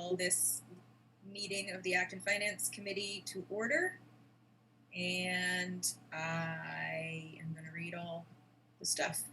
call this meeting of the Acton Finance Committee to order. And I am going to read all the stuff.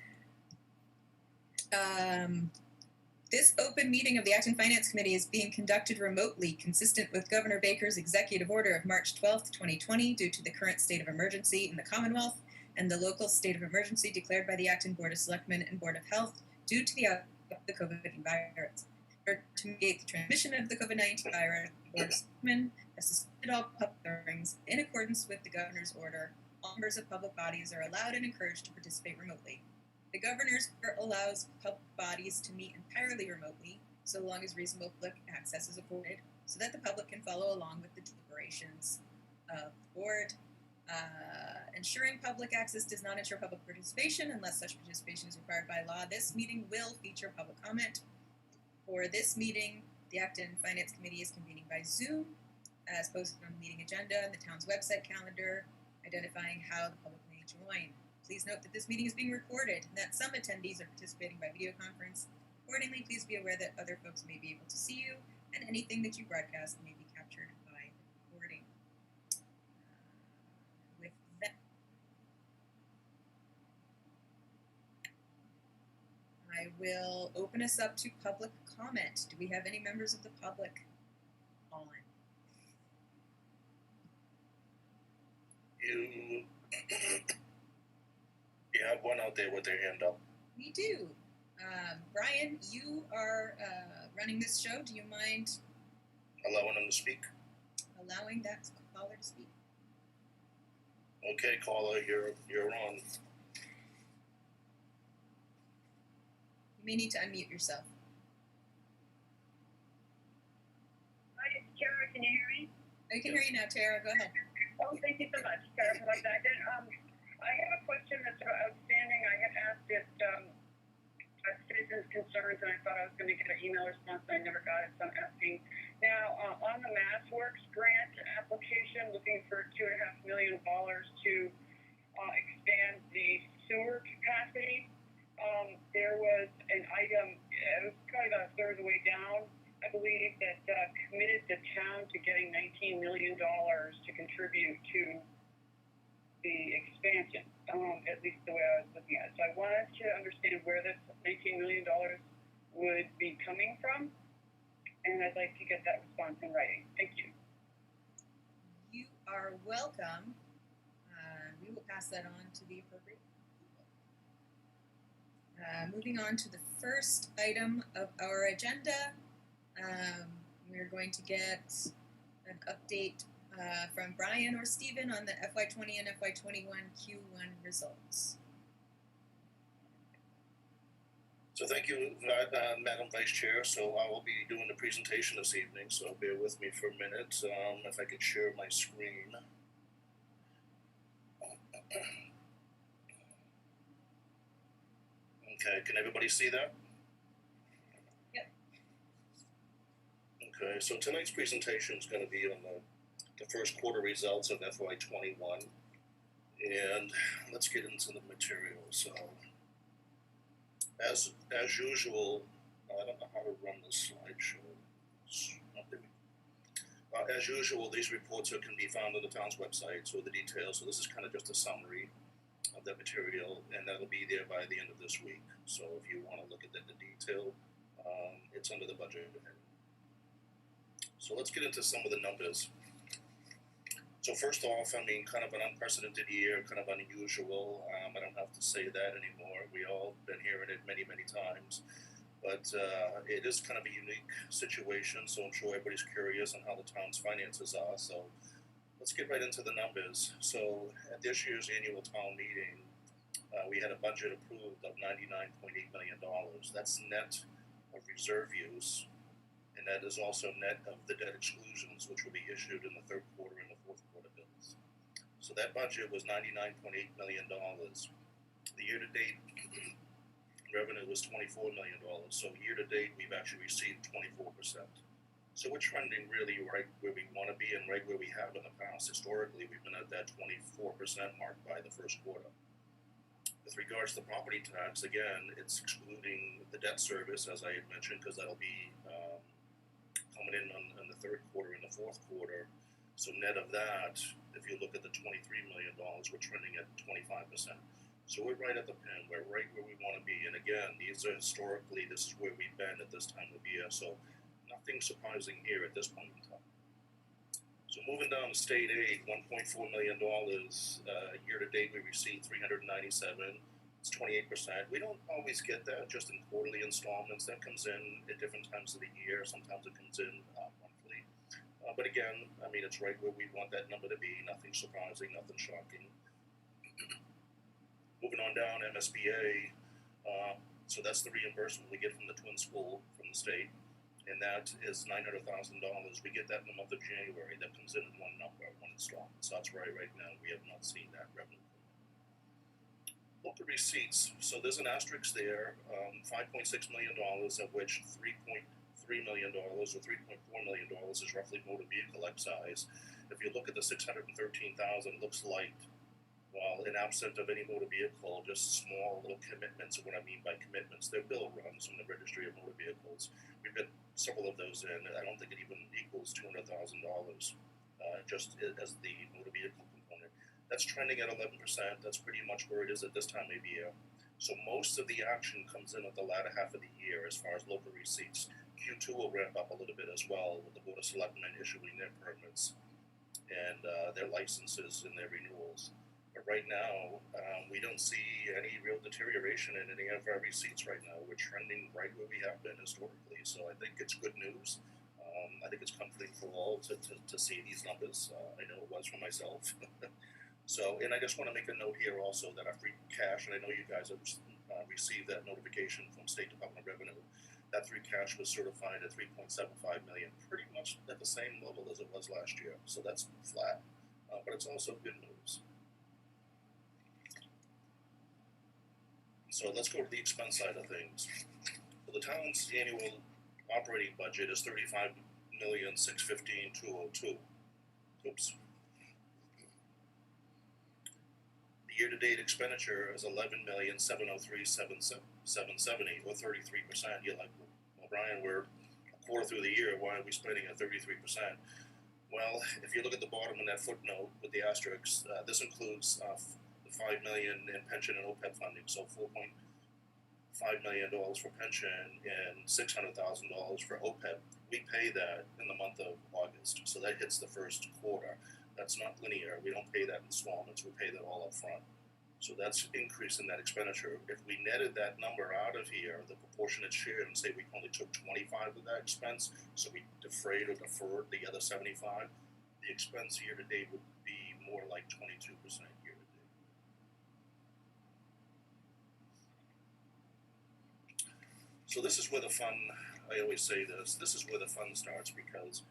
This open meeting of the Acton Finance Committee is being conducted remotely, consistent with Governor Baker's executive order of March 12, 2020, due to the current state of emergency in the Commonwealth and the local state of emergency declared by the Acton Board of Selectmen and Board of Health due to the outbreak of the COVID-19 virus. To mitigate the transmission of the COVID-19 virus, the Board of Selectmen has suspended all public gatherings in accordance with the Governor's order. All members of public bodies are allowed and encouraged to participate remotely. The Governor's order allows public bodies to meet entirely remotely, so long as reasonable public access is afforded, so that the public can follow along with the deliberations of the board. Ensuring public access does not ensure public participation unless such participation is required by law. This meeting will feature public comment. For this meeting, the Acton Finance Committee is convening by Zoom, as posted on the meeting agenda and the town's website calendar, identifying how the public may join. Please note that this meeting is being recorded and that some attendees are participating by video conference. Accordingly, please be aware that other folks may be able to see you, and anything that you broadcast may be captured by the recording. With that, I will open us up to public comment. Do we have any members of the public on? You have one out there with their hand up. We do. Brian, you are running this show. Do you mind allowing them to speak? Allowing that caller to speak. Okay, caller, you're on. You may need to unmute yourself. Hi, it's Tara. Can you hear me? I can hear you now, Tara. Go ahead. Oh, thank you so much, Tara, for that. I have a question that's outstanding. I had asked it citizens' concerns, and I thought I was going to get an email response, and I never got it, so I'm asking. Now, on the MassWorks grant application, looking for $2.5 million to expand the sewer capacity, there was an item, it was probably about a third of the way down, I believe, that committed the town to getting $19 million to contribute to the expansion, at least the way I was looking at it. So I wanted to understand where this $19 million would be coming from, and I'd like to get that response in writing. Thank you. You are welcome. We will pass that on to the appropriate people. Moving on to the first item of our agenda, we're going to get an update from Brian or Stephen on the FY20 and FY21 Q1 results. So thank you, Madam Vice Chair. So I will be doing the presentation this evening, so bear with me for a minute. If I could share my screen. Okay, can everybody see that? Yep. Okay, so tonight's presentation is going to be on the first quarter results of FY21, and let's get into the material. So, as usual, I don't know how to run this slideshow. As usual, these reports can be found on the town's website, so the details. So this is kind of just a summary of the material, and that'll be there by the end of this week. So if you want to look at the detail, it's under the budget. So let's get into some of the numbers. So first off, I mean, kind of an unprecedented year, kind of unusual. I don't have to say that anymore. We all been hearing it many, many times. But it is kind of a unique situation, so I'm sure everybody's curious on how the town's finances are. So let's get right into the numbers. So at this year's annual town meeting, we had a budget approved of $99.8 million. That's net of reserve use, and that is also net of the debt exclusions, which will be issued in the third quarter and the fourth quarter bills. So that budget was $99.8 million. The year-to-date revenue was $24 million. So year-to-date, we've actually received 24%. So we're trending really right where we want to be and right where we have in the past. Historically, we've been at that 24% mark by the first quarter. With regards to property tax, again, it's excluding the debt service, as I had mentioned, because that'll be coming in on the third quarter and the fourth quarter. So net of that, if you look at the $23 million, we're trending at 25%. So we're right at the pin. We're right where we want to be. And again, these are historically, this is where we've been at this time of year. So nothing surprising here at this point in time. So moving down to state aid, $1.4 million. Year to date, we received $397. It's 28%. We don't always get that just in quarterly installments. That comes in at different times of the year. Sometimes it comes in monthly. But again, I mean, it's right where we want that number to be. Nothing surprising, nothing shocking. Moving on down, MSBA. So that's the reimbursement we get from the twin school from the state. And that is $900,000. We get that in the month of January. That comes in one number, one installment. So that's right now. We have not seen that revenue come in. Local receipts. So there's an asterisk there. $5.6 million, of which $3.3 million or $3.4 million is roughly motor vehicle excise. If you look at the $613,000, it looks like, well, in absent of any motor vehicle, just small little commitments. And what I mean by commitments, they're bill runs from the Registry of Motor Vehicles. We've got several of those in. I don't think it even equals $200,000 just as the motor vehicle component. That's trending at 11%. That's pretty much where it is at this time of year. So most of the action comes in at the latter half of the year as far as local receipts. Q2 will ramp up a little bit as well with the Board of Selectmen issuing their permits and their licenses and their renewals. But right now, we don't see any real deterioration in any of our receipts right now. We're trending right where we have been historically. So I think it's good news. I think it's comforting for all to see these numbers. I know it was for myself. So, and I just want to make a note here also that our free cash, and I know you guys have received that notification from State Department of Revenue, that free cash was certified at $3.75 million, pretty much at the same level as it was last year. So that's flat, but it's also good news. So let's go to the expense side of things. So the town's annual operating budget is $35,615,202. Oops. The year-to-date expenditure is $11,703,770, or 33%. You're like, well, Brian, we're a quarter through the year. Why are we spending at 33%? Well, if you look at the bottom of that footnote with the asterisks, this includes $5 million in pension and OPEB funding, so $4.5 million for pension and $600,000 for OPEB. We pay that in the month of August, so that hits the first quarter. That's not linear. We don't pay that in installments. We pay that all up front. So that's increase in that expenditure. If we netted that number out of here, the proportionate share, and say we only took 25 of that expense, so we defrayed or deferred the other 75, the expense year to date would be more like 22% year to date. So this is where the fun, I always say this is where the fun starts, because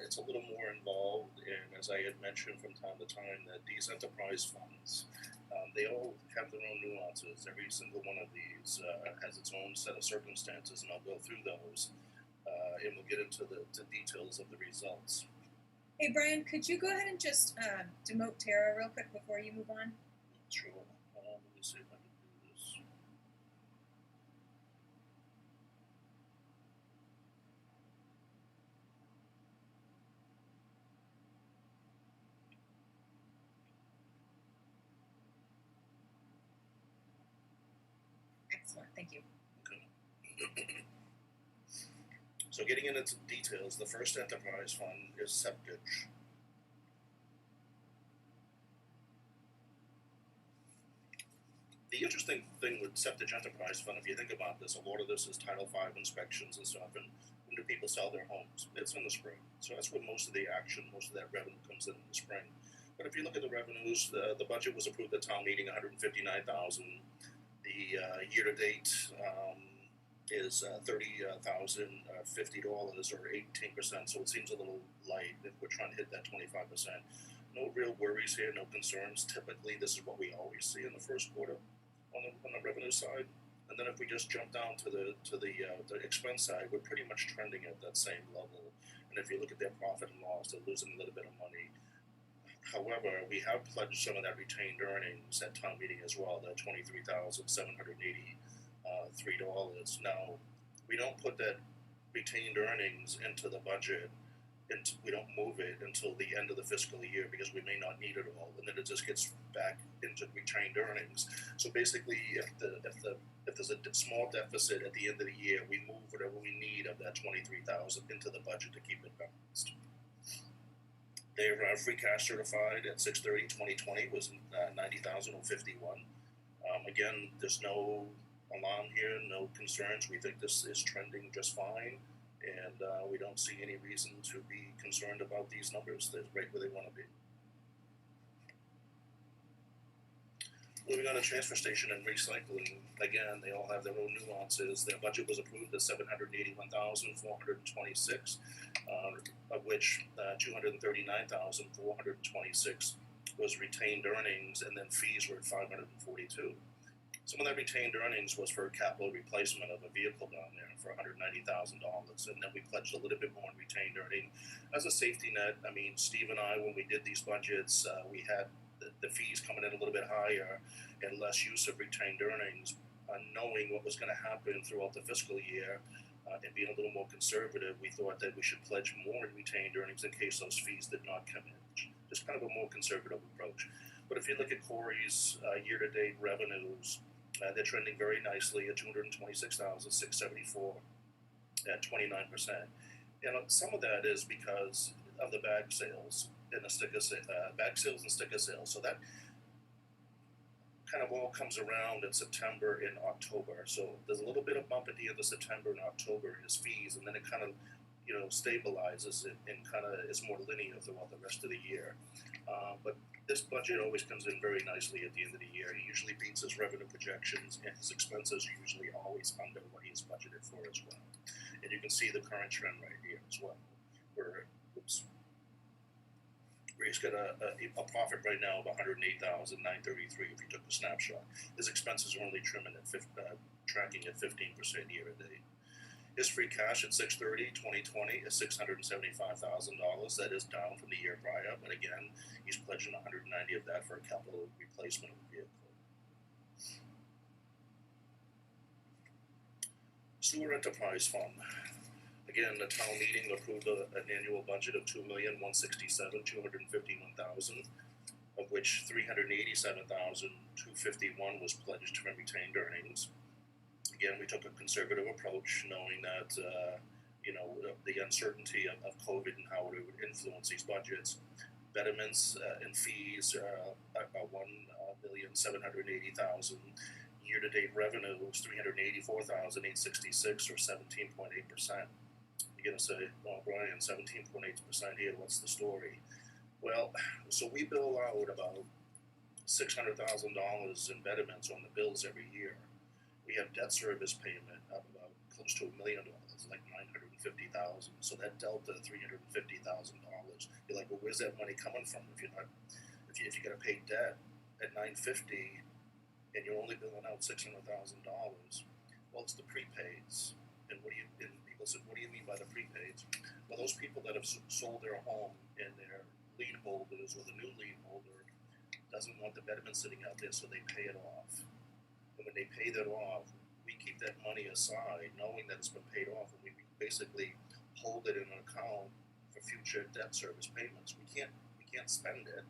it's a little more involved, and as I had mentioned from time to time, that these enterprise funds, they all have their own nuances. Every single one of these has its own set of circumstances, and I'll go through those, and we'll get into the details of the results. Hey, Brian, could you go ahead and just demote Tara real quick before you move on? Sure. Let me see if I can do this. Excellent, thank you. Okay. So getting into details, the first enterprise fund is septic. The interesting thing with septic enterprise fund, if you think about this, a lot of this is Title V inspections and stuff, and when do people sell their homes? It's in the spring. So that's where most of the action, most of that revenue comes in the spring. But if you look at the revenues, the budget was approved at town meeting, $159,000. The year-to-date is $30,050 or 18%, so it seems a little light if we're trying to hit that 25%. No real worries here, no concerns. Typically, this is what we always see in the first quarter on the revenue side. And then if we just jump down to the expense side, we're pretty much trending at that same level. And if you look at their profit and loss, they're losing a little bit of money. However, we have pledged some of that retained earnings at town meeting as well, the $23,783. Now, we don't put that retained earnings into the budget, and we don't move it until the end of the fiscal year because we may not need it all, and then it just gets back into retained earnings. So basically, if there's a small deficit at the end of the year, we move whatever we need of that 23,000 into the budget to keep it balanced. Their free cash certified at 6/30/2020 was 90,051. Again, there's no alarm here, no concerns. We think this is trending just fine, and we don't see any reason to be concerned about these numbers. They're right where they want to be. Moving on to transfer station and recycling, again, they all have their own nuances. Their budget was approved at 781,426, of which 239,426 was retained earnings, and then fees were at 542. Some of that retained earnings was for capital replacement of a vehicle down there for $190,000, and then we pledged a little bit more in retained earning as a safety net. I mean, Steve and I, when we did these budgets, we had the fees coming in a little bit higher and less use of retained earnings, knowing what was going to happen throughout the fiscal year, and being a little more conservative, we thought that we should pledge more in retained earnings in case those fees did not come in. Just kind of a more conservative approach. But if you look at Corey's year-to-date revenues, they're trending very nicely at 226,674 at 29%. And some of that is because of the bag sales and the sticker bag sales and sticker sales. So that kind of all comes around in September and October. So there's a little bit of bump at the end of September and October in his fees, and then it kind of stabilizes it and kind of is more linear throughout the rest of the year. But this budget always comes in very nicely at the end of the year. He usually beats his revenue projections, and his expenses are usually always under what he's budgeted for as well. And you can see the current trend right here as well, where he's got a profit right now of $108,933 if you took the snapshot. His expenses are only tracking at 15% year to date. His free cash at 6/30/2020 is $675,000. That is down from the year prior, but again, he's pledging 190 of that for a capital replacement of the vehicle. Sewer Enterprise Fund. Again, the town meeting approved an annual budget of $2,167,251,000, of which $387,251 was pledged from retained earnings. Again, we took a conservative approach, knowing that the uncertainty of COVID and how it would influence these budgets. Betterments and fees are $1,780,000. Year-to-date revenue was $384,866, or 17.8%. You're gonna say, "Well, Brian, 17.8% here. What's the story?" Well, so we bill out about $600,000 in betterments on the bills every year. We have debt service payment of about close to $1 million, like $950,000. So that delta, $350,000. You're like, well, where's that money coming from? If you're got to pay debt at $950 and you're only billing out $600,000, well, it's the prepaids. And people said, what do you mean by the prepaids? Well, those people that have sold their home and their lien holders, or the new lien holder doesn't want the betterment sitting out there, so they pay it off. And when they pay that off, we keep that money aside, knowing that it's been paid off, and we basically hold it in an account for future debt service payments. We can't spend it.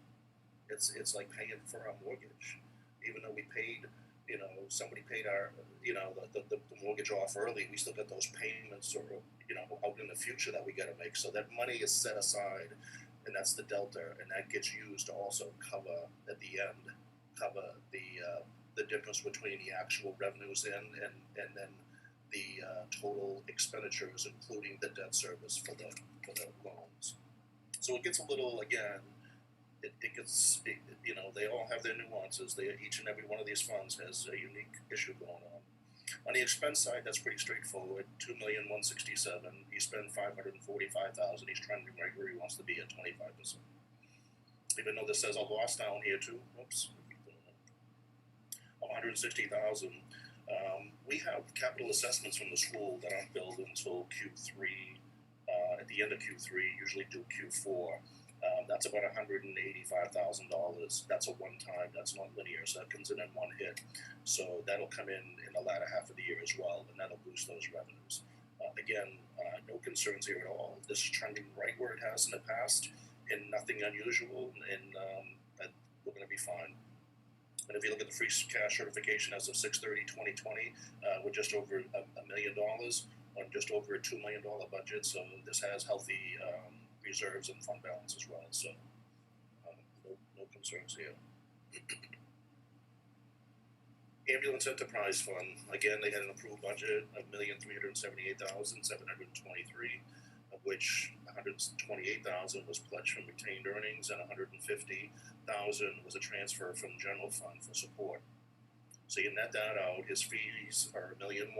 It's like paying for our mortgage. Even though we paid, somebody paid our, the mortgage off early, we still got those payments out in the future that we got to make. So that money is set aside, and that's the delta, and that gets used to also cover at the end, the difference between the actual revenues and then the total expenditures, including the debt service for the loans. So it gets a little, again, they all have their nuances. Each and every one of these funds has a unique issue going on. On the expense side, that's pretty straightforward. $2,167,000. He spent $545,000. He's trending right where he wants to be at 25%. Even though this says a loss down here too. Oops. $160,000. We have capital assessments from the school that aren't billed until Q3. At the end of Q3, usually do Q4. That's about $185,000. That's a one-time. That's not linear, so that comes in one hit. So that'll come in the latter half of the year as well, and that'll boost those revenues. Again, no concerns here at all. This is trending right where it has in the past, and nothing unusual, and we're going to be fine. And if you look at the free cash certification as of 6/30/2020, we're just over $1 million on just over a $2 million budget. So this has healthy reserves and fund balance as well. So no concerns here. Ambulance Enterprise Fund, again, they had an approved budget of $1,378,723, of which $128,000 was pledged from retained earnings and $150,000 was a transfer from general fund for support. So you net that out, his fees are $1.1 million.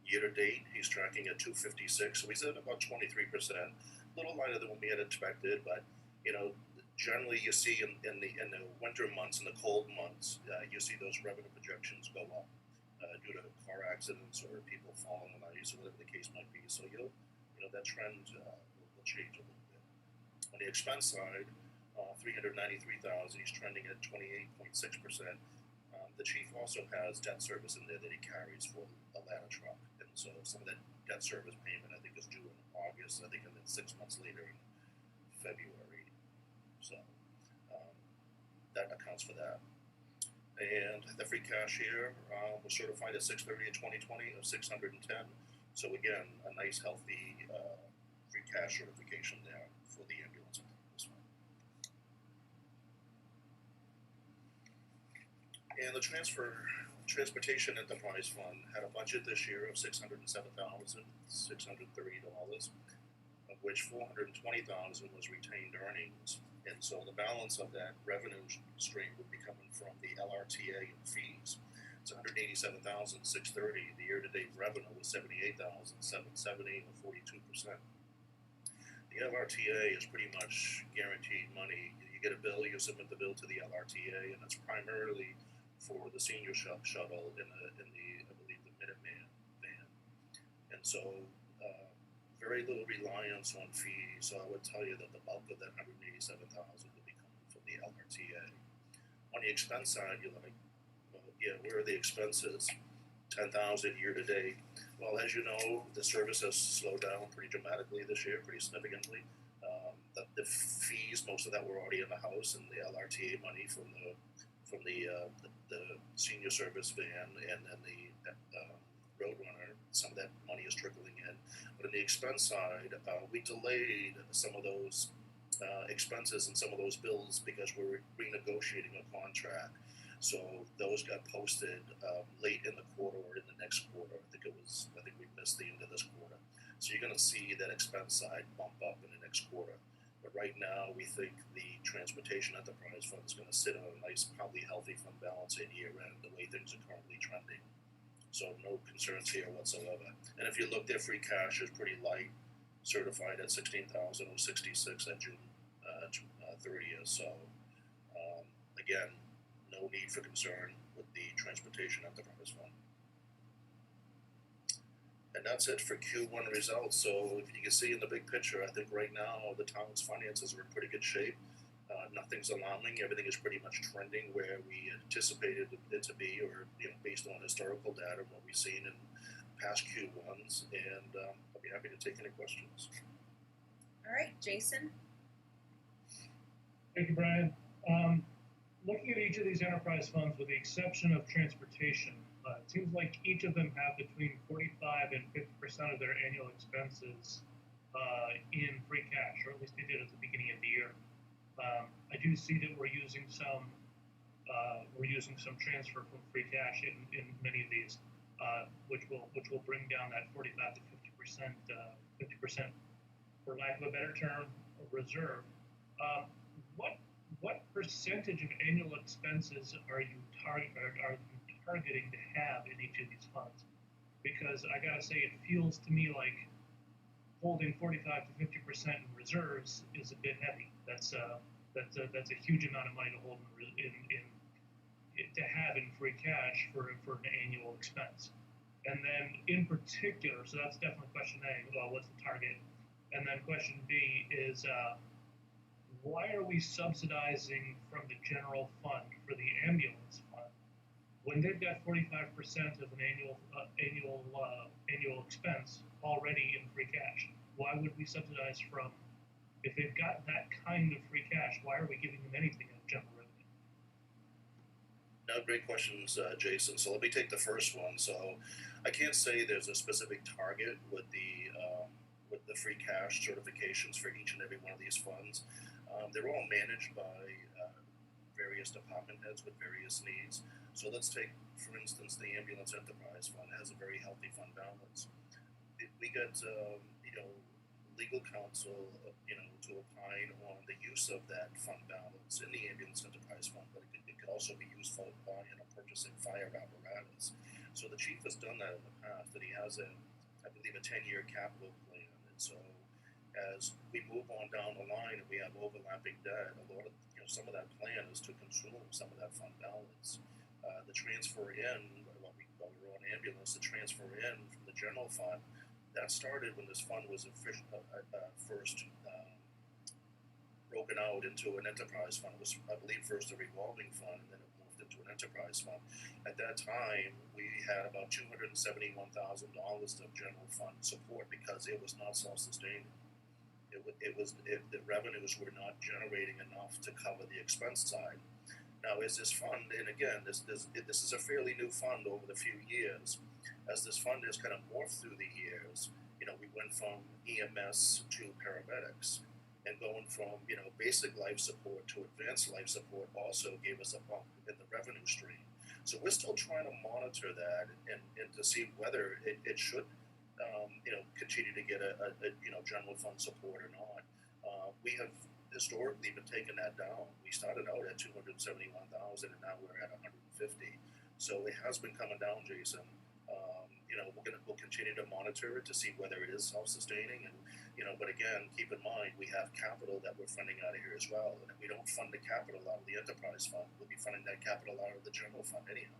Year to date, he's tracking at $256,000, so he's at about 23%, a little lighter than what we had expected, but you know, generally you see in the winter months, in the cold months, you see those revenue projections go up due to car accidents or people falling on ice or whatever the case might be. So that trend will change a little bit. On the expense side, $393,000, he's trending at 28.6%. The chief also has debt service in there that he carries for a ladder truck, and so some of that debt service payment I think is due in August. I think, and then 6 months later in February. So that accounts for that. And the free cash here was certified at 6/30/2020 of 610. So again, a nice healthy free cash certification there for the ambulance. And the Transportation Enterprise Fund had a budget this year of $607,630, of which $420,000 was retained earnings. And so the balance of that revenue stream would be coming from the LRTA and fees. It's $187,630. The year-to-date revenue was $78,770, or 42%. The LRTA is pretty much guaranteed money. You get a bill, you submit the bill to the LRTA, and it's primarily for the senior shuttle in the I believe the Minuteman van. And so very little reliance on fees. So I would tell you that the bulk of that $187,000 will be coming from the LRTA. On the expense side, you're like, well, yeah, where are the expenses? $10,000 year to date. Well, as you know, the service has slowed down pretty dramatically this year, pretty significantly. The fees, most of that were already in the house, and the LRTA money from the senior service van and then the Roadrunner, some of that money is trickling in. But on the expense side, we delayed some of those expenses and some of those bills because we're renegotiating a contract. So those got posted late in the quarter or in the next quarter. I think we missed the end of this quarter. So you're going to see that expense side bump up in the next quarter. But right now, we think the Transportation Enterprise Fund is going to sit on a nice, probably healthy fund balance at year end, the way things are currently trending. So no concerns here whatsoever. And if you look, their free cash is pretty light, certified at $16,066 at June 30th. So again, no need for concern with the Transportation Enterprise Fund. And that's it for Q1 results. So if you can see in the big picture, I think right now the town's finances are in pretty good shape. Nothing's alarming. Everything is pretty much trending where we anticipated it to be, or based on historical data and what we've seen in past Q1s. And I'll be happy to take any questions. All right, Jason. Thank you, Brian. Looking at each of these enterprise funds, with the exception of transportation, it seems like each of them have between 45 and 50% of their annual expenses in free cash, or at least they did at the beginning of the year. I do see that we're using some transfer from free cash in many of these, which will bring down that 45 to 50%, 50%, for lack of a better term, reserve. What percentage of annual expenses are you targeting to have in each of these funds? Because I gotta say, it feels to me like holding 45 to 50% in reserves is a bit heavy. That's a huge amount of money to hold to have in free cash for an annual expense. And then in particular, so that's definitely question A. Well, what's the target? And then question B is, why are we subsidizing from the general fund for the ambulance fund when they've got 45% of an annual expense already in free cash, why would we subsidize from? If they've got that kind of free cash, why are we giving them anything in general revenue? Now, great questions, Jason. So let me take the first one. So I can't say there's a specific target with the free cash certifications for each and every one of these funds. They're all managed by various department heads with various needs. So let's take, for instance, the Ambulance Enterprise Fund. It has a very healthy fund balance. We got, legal counsel, to opine on the use of that fund balance in the Ambulance Enterprise Fund, but it could also be used for purchasing fire apparatus. So the chief has done that in the past, and he has I believe, a 10-year capital plan. And so as we move on down the line and we have overlapping debt, a lot of, some of that plan is to consume some of that fund balance. The transfer in, what we're on ambulance, the transfer in from the general fund, that started when this fund was first broken out into an enterprise fund. It was, I believe, first a revolving fund, and then it moved into an enterprise fund. At that time, we had about $271,000 of general fund support because it was not self-sustaining. The revenues were not generating enough to cover the expense side. Now, as this fund, and again, this is a fairly new fund over the few years. As this fund has kind of morphed through the years, we went from EMS to paramedics, and going from basic life support to advanced life support also gave us a bump in the revenue stream. So we're still trying to monitor that and to see whether it should continue to get a general fund support or not. We have historically been taking that down. We started out at 271,000, and now we're at 150. So it has been coming down, Jason. We'll continue to monitor it to see whether it is self-sustaining, and but again, keep in mind we have capital that we're funding out of here as well. And if we don't fund the capital out of the enterprise fund, we'll be funding that capital out of the general fund anyhow.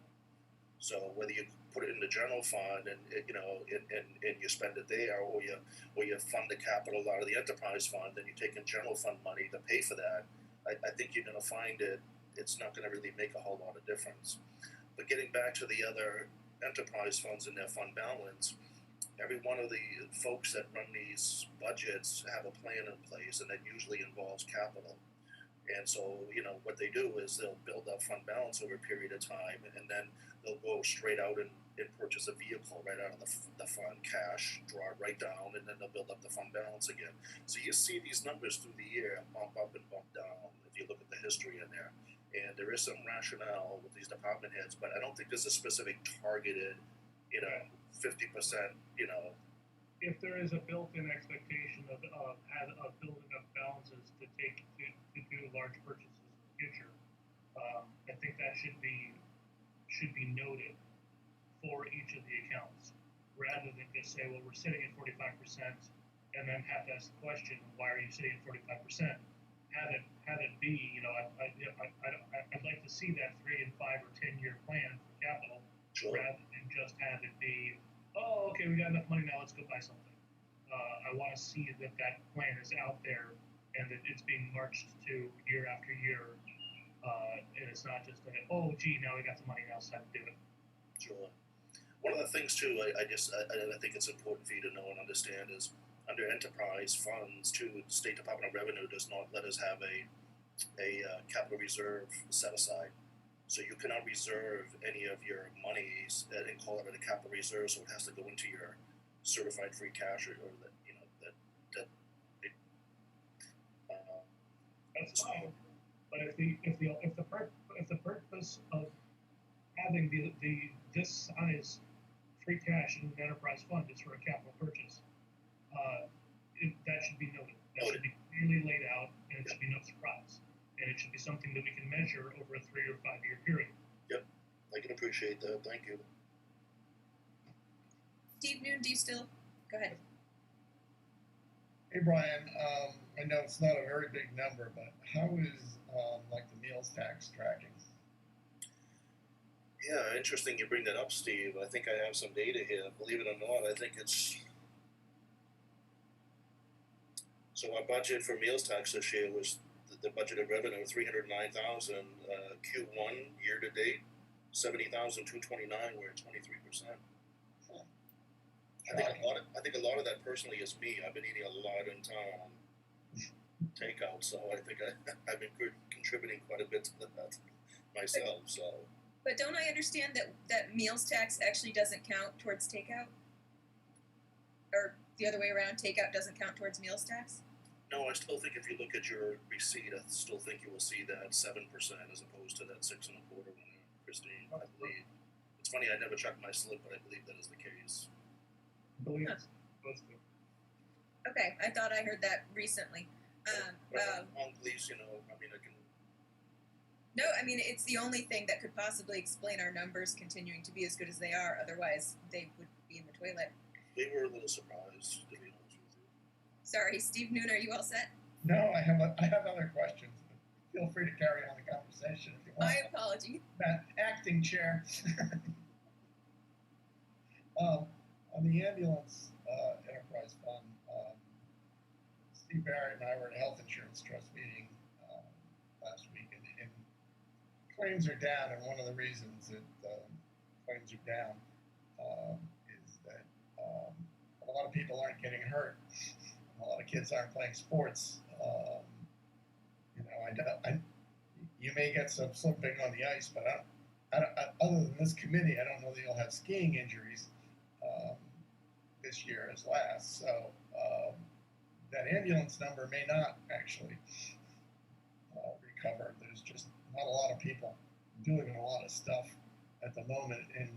So whether you put it in the general fund and you spend it there, or you fund the capital out of the enterprise fund, then you take in general fund money to pay for that, I think you're going to find it's not going to really make a whole lot of difference. But getting back to the other enterprise funds and their fund balance, every one of the folks that run these budgets have a plan in place, and that usually involves capital. And so, what they do is they'll build up fund balance over a period of time, and then they'll go straight out and purchase a vehicle right out of the fund, cash, draw it right down, and then they'll build up the fund balance again. So you see these numbers through the year bump up and bump down if you look at the history in there. And there is some rationale with these department heads, but I don't think there's a specific targeted, 50%, If there is a built-in expectation of building up balances to do large purchases in the future, I think that should be noted for each of the accounts, rather than just say, well, we're sitting at 45%, and then have to ask the question, why are you sitting at 45%? Have it be, I'd like to see that 3 and 5 or 10-year plan for capital, sure, rather than just have it be, oh, okay, we got enough money now, let's go buy something. I want to see that plan is out there and that it's being marched to year after year, and it's not just oh, gee, now we got the money, now it's time to do it. Sure. One of the things too, I think it's important for you to know and understand is, under enterprise funds too, the State Department of Revenue does not let us have a capital reserve set aside. So you cannot reserve any of your monies and call it a capital reserve. So it has to go into your certified free cash or that. That's fine. But if the purpose of having this size free cash in an enterprise fund is for a capital purchase, that should be noted. That should be clearly laid out, and it should be no surprise. And it should be something that we can measure over a 3 or 5 year period. Yep, I can appreciate that. Thank you. Steve Noon, do you still? Go ahead. Hey Brian, I know it's not a very big number, but how is like the meals tax tracking? Yeah, interesting you bring that up, Steve. I think I have some data here. Believe it or not, I think it's. So our budget for meals tax this year was the budgeted revenue of $309,000 Q1 year to date. $70,229. We're at 23%. I think a lot of that personally is me. I've been eating a lot in town, takeout, so I think I've been contributing quite a bit to that myself. So. But don't I understand that meals tax actually doesn't count towards takeout? Or the other way around, takeout doesn't count towards meals tax? No, I still think if you look at your receipt, I still think you will see that 7% as opposed to that 6.25%, Christine. I believe. It's funny, I never checked my slip, but I believe that is the case. Believe Huh. it's supposed to. Okay, I thought I heard that recently. Please, I mean, I can. No, I mean, it's the only thing that could possibly explain our numbers continuing to be as good as they are. Otherwise, they would be in the toilet. We were a little surprised, to be honest with you. Sorry, Steve Noon, are you all set? No, I have other questions. But feel free to carry on the conversation if you want. My apology. That acting chair. On the ambulance enterprise fund, Steve Barrett and I were at a health insurance trust meeting last week, and claims are down, and one of the reasons that claims are down is that a lot of people aren't getting hurt. A lot of kids aren't playing sports. You may get some slipping on the ice, but other than this committee, I don't know that you'll have skiing injuries this year as last. So that ambulance number may not actually recover. There's just not a lot of people doing a lot of stuff at the moment, and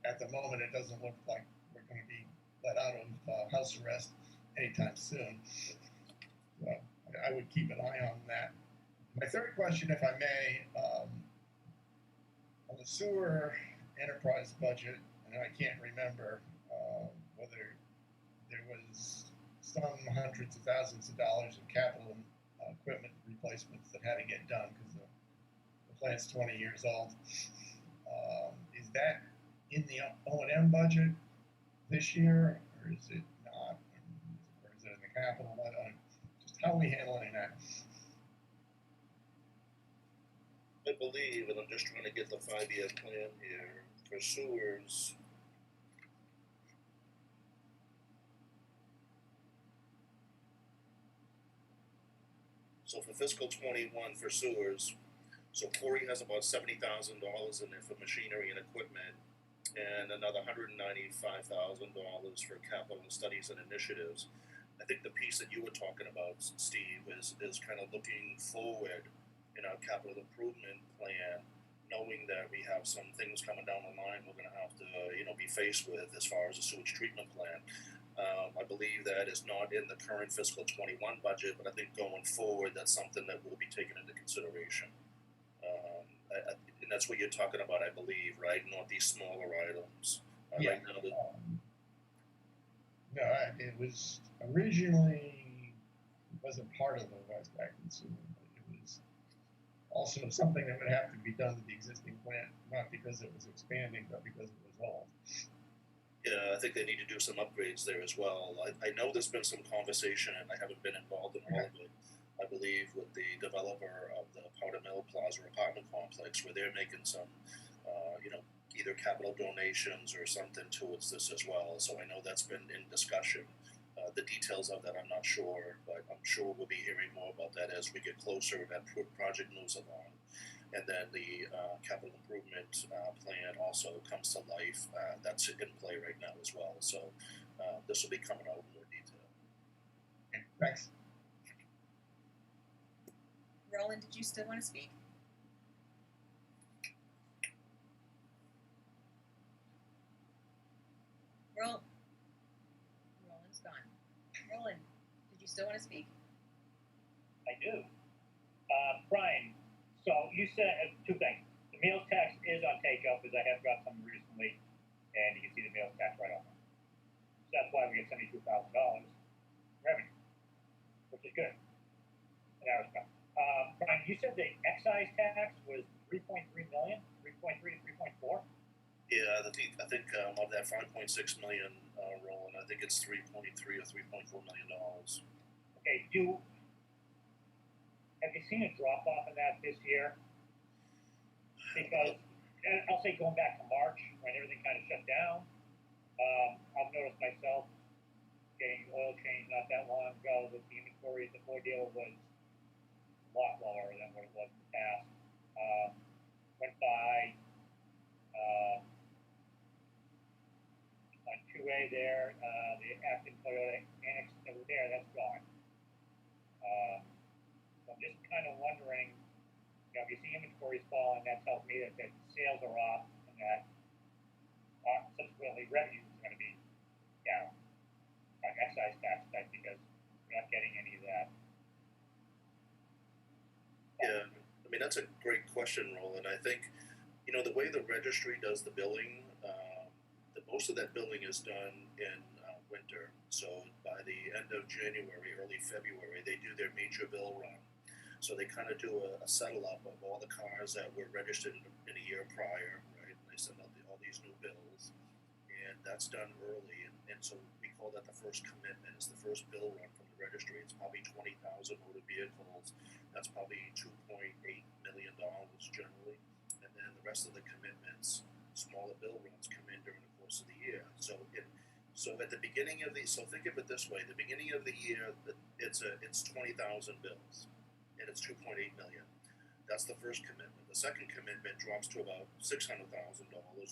at the moment it doesn't look like we're going to be let out of house arrest anytime soon. So I would keep an eye on that. My third question, if I may, on the sewer enterprise budget, and I can't remember whether there was some hundreds of thousands of dollars in capital equipment replacements that had to get done because the plant's 20 years old. Is that in the O&M budget this year, or is it not? Or is it in the capital budget? Just how are we handling that? I believe, and I'm just trying to get the 5-year plan here for sewers. So for fiscal 21 for sewers, so Corey has about $70,000 in there for machinery and equipment, and another $195,000 for capital studies and initiatives. I think the piece that you were talking about, Steve, is kind of looking forward in our capital improvement plan, knowing that we have some things coming down the line we're going to have to, be faced with as far as the sewage treatment plan. I believe that is not in the current fiscal 21 budget, but I think going forward, that's something that will be taken into consideration. And that's what you're talking about, I believe, right? Not these smaller items. Yeah. Right now, No, it was originally wasn't part of the West Acton sewer, but it was also something that would have to be done to the existing plant, not because it was expanding, but because it was old. Yeah, I think they need to do some upgrades there as well. I know there's been some conversation, and I haven't been involved in all of it, I believe, with the developer of the Powder Mill Plaza apartment complex, where they're making some, either capital donations or something towards this as well. So I know that's been in discussion. The details of that I'm not sure, but I'm sure we'll be hearing more about that as we get closer and that project moves along. And then the capital improvement plan also comes to life. That's in play right now as well. So this will be coming out in more detail. Okay, thanks. Roland, did you still want to speak? Roland's gone. Roland, did you still want to speak? I do. Brian, so you said two things. The meals tax is on takeout because I have got some recently, and you can see the meals tax right on there. So that's why we get $72,000 revenue, which is good in that respect. Brian, you said the excise tax was 3.3 million, 3.3 to 3.4. Yeah, I think of that 5.6 million, Roland, I think it's 3.3 or 3.4 million dollars. Okay, have you seen a drop off in that this year? Because and I'll say going back to March when everything kind of shut down, I've noticed myself getting oil change not that long ago that the inventory, the Ford dealer was a lot lower than what it was in the past. Went by on 2A there, the Acton Toyota Annex that was there, that's gone. So I'm just kind of wondering, you know, if you see inventories falling, that tells me that sales are off and that subsequently revenue is going to be down on excise tax type because we're not getting any of that. Yeah, I mean, that's a great question, Roland. I think, you know, the way the registry does the billing, most of that billing is done in winter. So by the end of January, early February, they do their major bill run. So they kind of do a settle up of all the cars that were registered in a year prior, right? And they send out all these new bills, and that's done early. And so we call that the first commitment. It's the first bill run from the registry. It's probably 20,000 motor vehicles. That's probably $2.8 million generally. And then the rest of the commitments, smaller bill runs, come in during the course of the year. So at the beginning of so think of it this way: the beginning of the year, it's 20,000 bills, and it's 2.8 million. That's the first commitment. The second commitment drops to about $600,000 or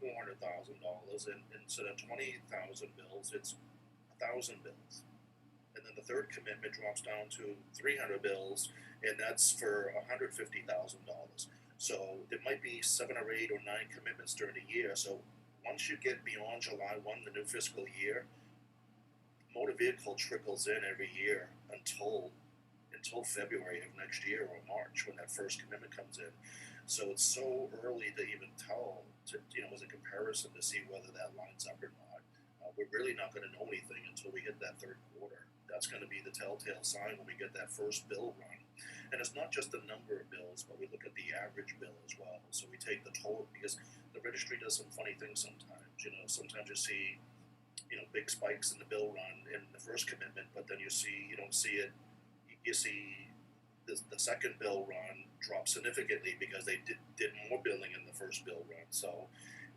$400,000, and instead of 20,000 bills, it's 1,000 bills. And then the third commitment drops down to 300 bills, and that's for $150,000. So there might be 7 or 8 or 9 commitments during the year. So once you get beyond July 1, the new fiscal year, motor vehicle trickles in every year until February of next year or March when that first commitment comes in. So it's so early to even tell, as a comparison to see whether that lines up or not. We're really not going to know anything until we hit that third quarter. That's going to be the telltale sign when we get that first bill run. And it's not just the number of bills, but we look at the average bill as well. So we take the total, because the registry does some funny things sometimes. Sometimes you see, big spikes in the bill run in the first commitment, but then you don't see it. You see the second bill run drop significantly because they did more billing in the first bill run. So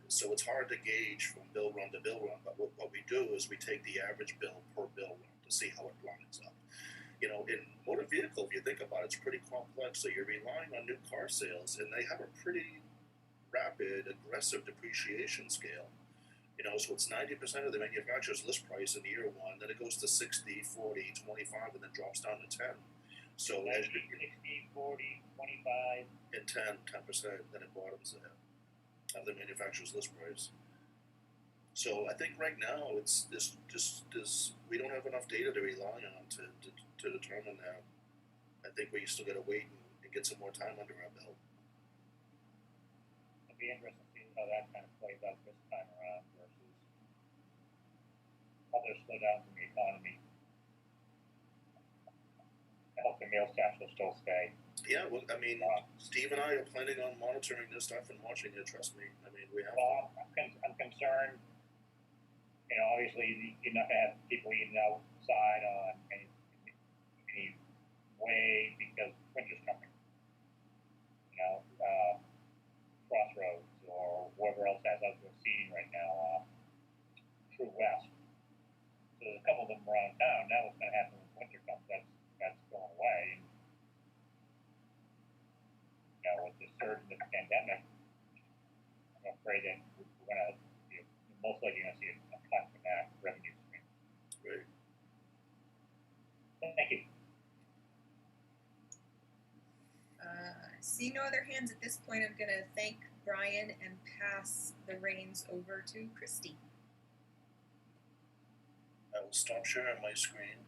it's hard to gauge from bill run to bill run. But what we do is we take the average bill per bill run to see how it lines up. In motor vehicle, if you think about it, it's pretty complex. So you're relying on new car sales, and they have a pretty rapid, aggressive depreciation scale. So it's 90% of the manufacturer's list price in year one, then it goes to 60, 40, 25, and then drops down to 10. So 60, 40, 25. And 10%, then it bottoms out of the manufacturer's list price. So I think right now it's this we don't have enough data to rely on to determine that. I think we still got to wait and get some more time under our belt. It'll be interesting to see how that kind of plays out this time around versus other slowdowns in the economy. I hope the meals tax will still stay. Yeah, well, I mean, Steve and I are planning on monitoring this stuff and watching it. Trust me. I mean, we have. Well, I'm concerned. Obviously, you're not gonna have people eating outside on any way because winter's coming. Crossroads or whoever else has outdoor seating right now, True West. So there's a couple of them around town. Now what's going to happen when winter comes? That's going away. And, with the surge in the pandemic, I'm afraid that we're going to, most likely going to see a cut in that revenue stream. Right. Thank you. See no other hands at this point. I'm going to thank Brian and pass the reins over to Christy. I will stop sharing my screen.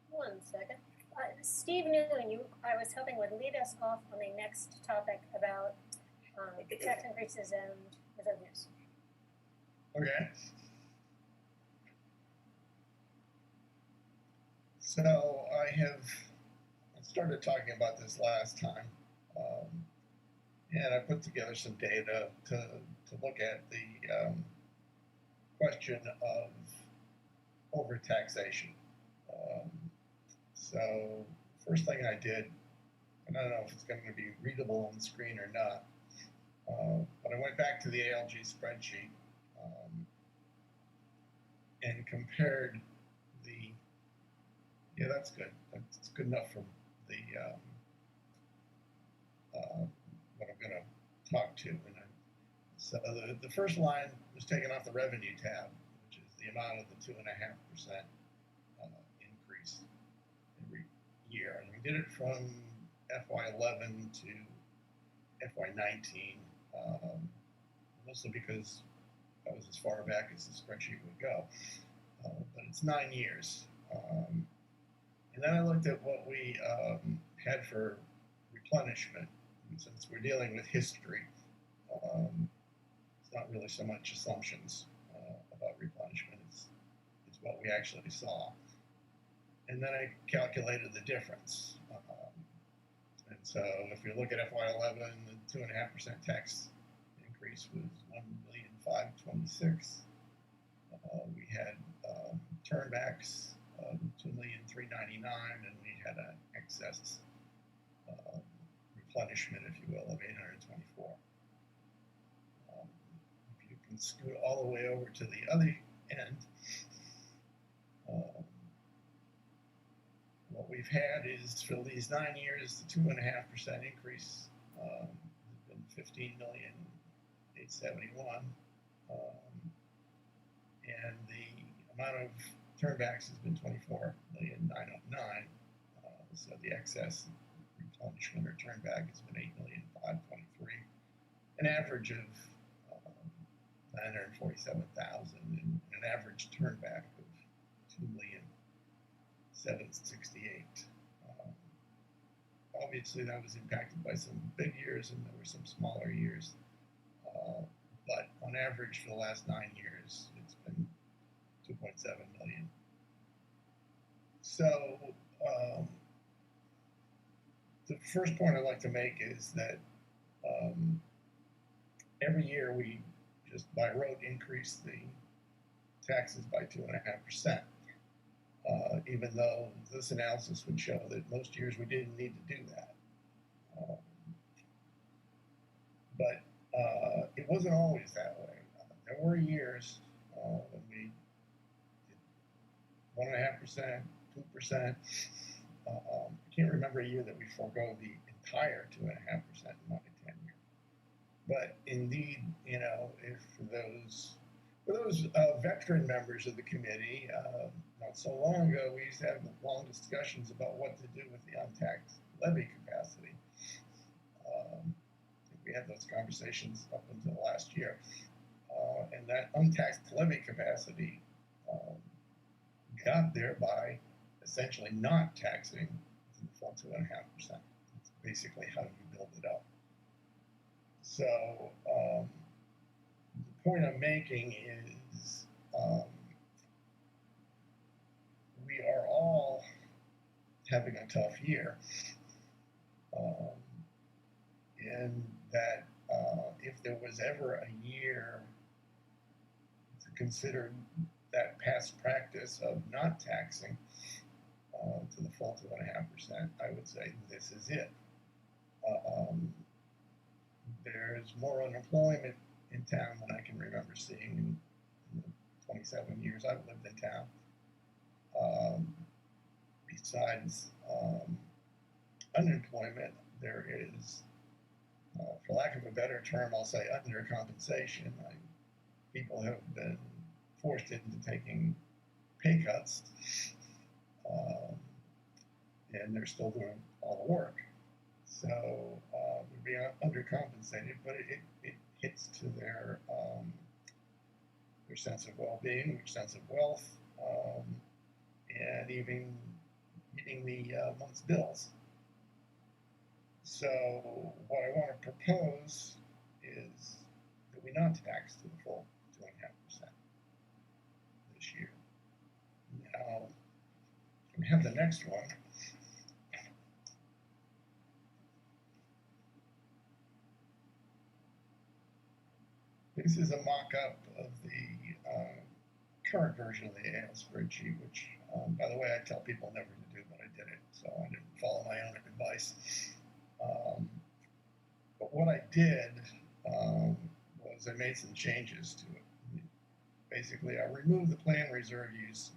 1 second. Steve Newland, I was hoping would lead us off on the next topic about tax increases and reserve use. Okay. So I started talking about this last time, and I put together some data to look at the question of overtaxation. So first thing I did, and I don't know if it's going to be readable on the screen or not, But I went back to the ALG spreadsheet and compared the, yeah, that's good. That's good enough for the what I'm going to talk to. So the first line was taken off the revenue tab, which is the amount of the 2.5% increase every year. And we did it from FY11 to FY19, mostly because that was as far back as the spreadsheet would go. But it's 9 years. And then I looked at what we had for replenishment. And since we're dealing with history, it's not really so much assumptions about replenishment. It's what we actually saw. And then I calculated the difference. And so if you look at FY11, the 2.5% tax increase was $1,526,000. We had turnbacks of $2,399,000, and we had an excess replenishment, if you will, of $824,000. If you can scoot all the way over to the other end, what we've had is for these 9 years, the 2.5% increase has been $15,871,000, and the amount of turnbacks has been $24,909,000. So the excess replenishment or turnback has been $8,523,000, an average of $947,000, and an average turnback of $2,768,000. Obviously, that was impacted by some big years, and there were some smaller years. But on average, for the last 9 years, it's been 2.7 million. So the first point I'd like to make is that every year we just by rote increase the taxes by 2.5%. Even though this analysis would show that most years we didn't need to do that. But it wasn't always that way. There were years when we did 1.5%, 2%. I can't remember a year that we forego the entire 2.5% in my tenure. But indeed, you know, if for those veteran members of the committee, not so long ago, we used to have long discussions about what to do with the untaxed levy capacity. We had those conversations up until last year. And that untaxed levy capacity got there by essentially not taxing the full 2.5%. It's basically how you build it up. So the point I'm making is we are all having a tough year. And that if there was ever a year to consider that past practice of not taxing to the full 2.5%, I would say this is it. There's more unemployment in town than I can remember seeing in the 27 years I've lived in town. Besides unemployment, there is, for lack of a better term, I'll say undercompensation. People have been forced into taking pay cuts, and they're still doing all the work. So they're being undercompensated, but it hits to their sense of well-being, their sense of wealth, and even getting the month's bills. So what I want to propose is that we not tax to the full 2.5% this year. Now, we have the next one. This is a mock-up of the current version of the AL spreadsheet, which, by the way, I tell people never to do, but I did it, so I didn't follow my own advice. But what I did was I made some changes to it. Basically, I removed the plan reserve use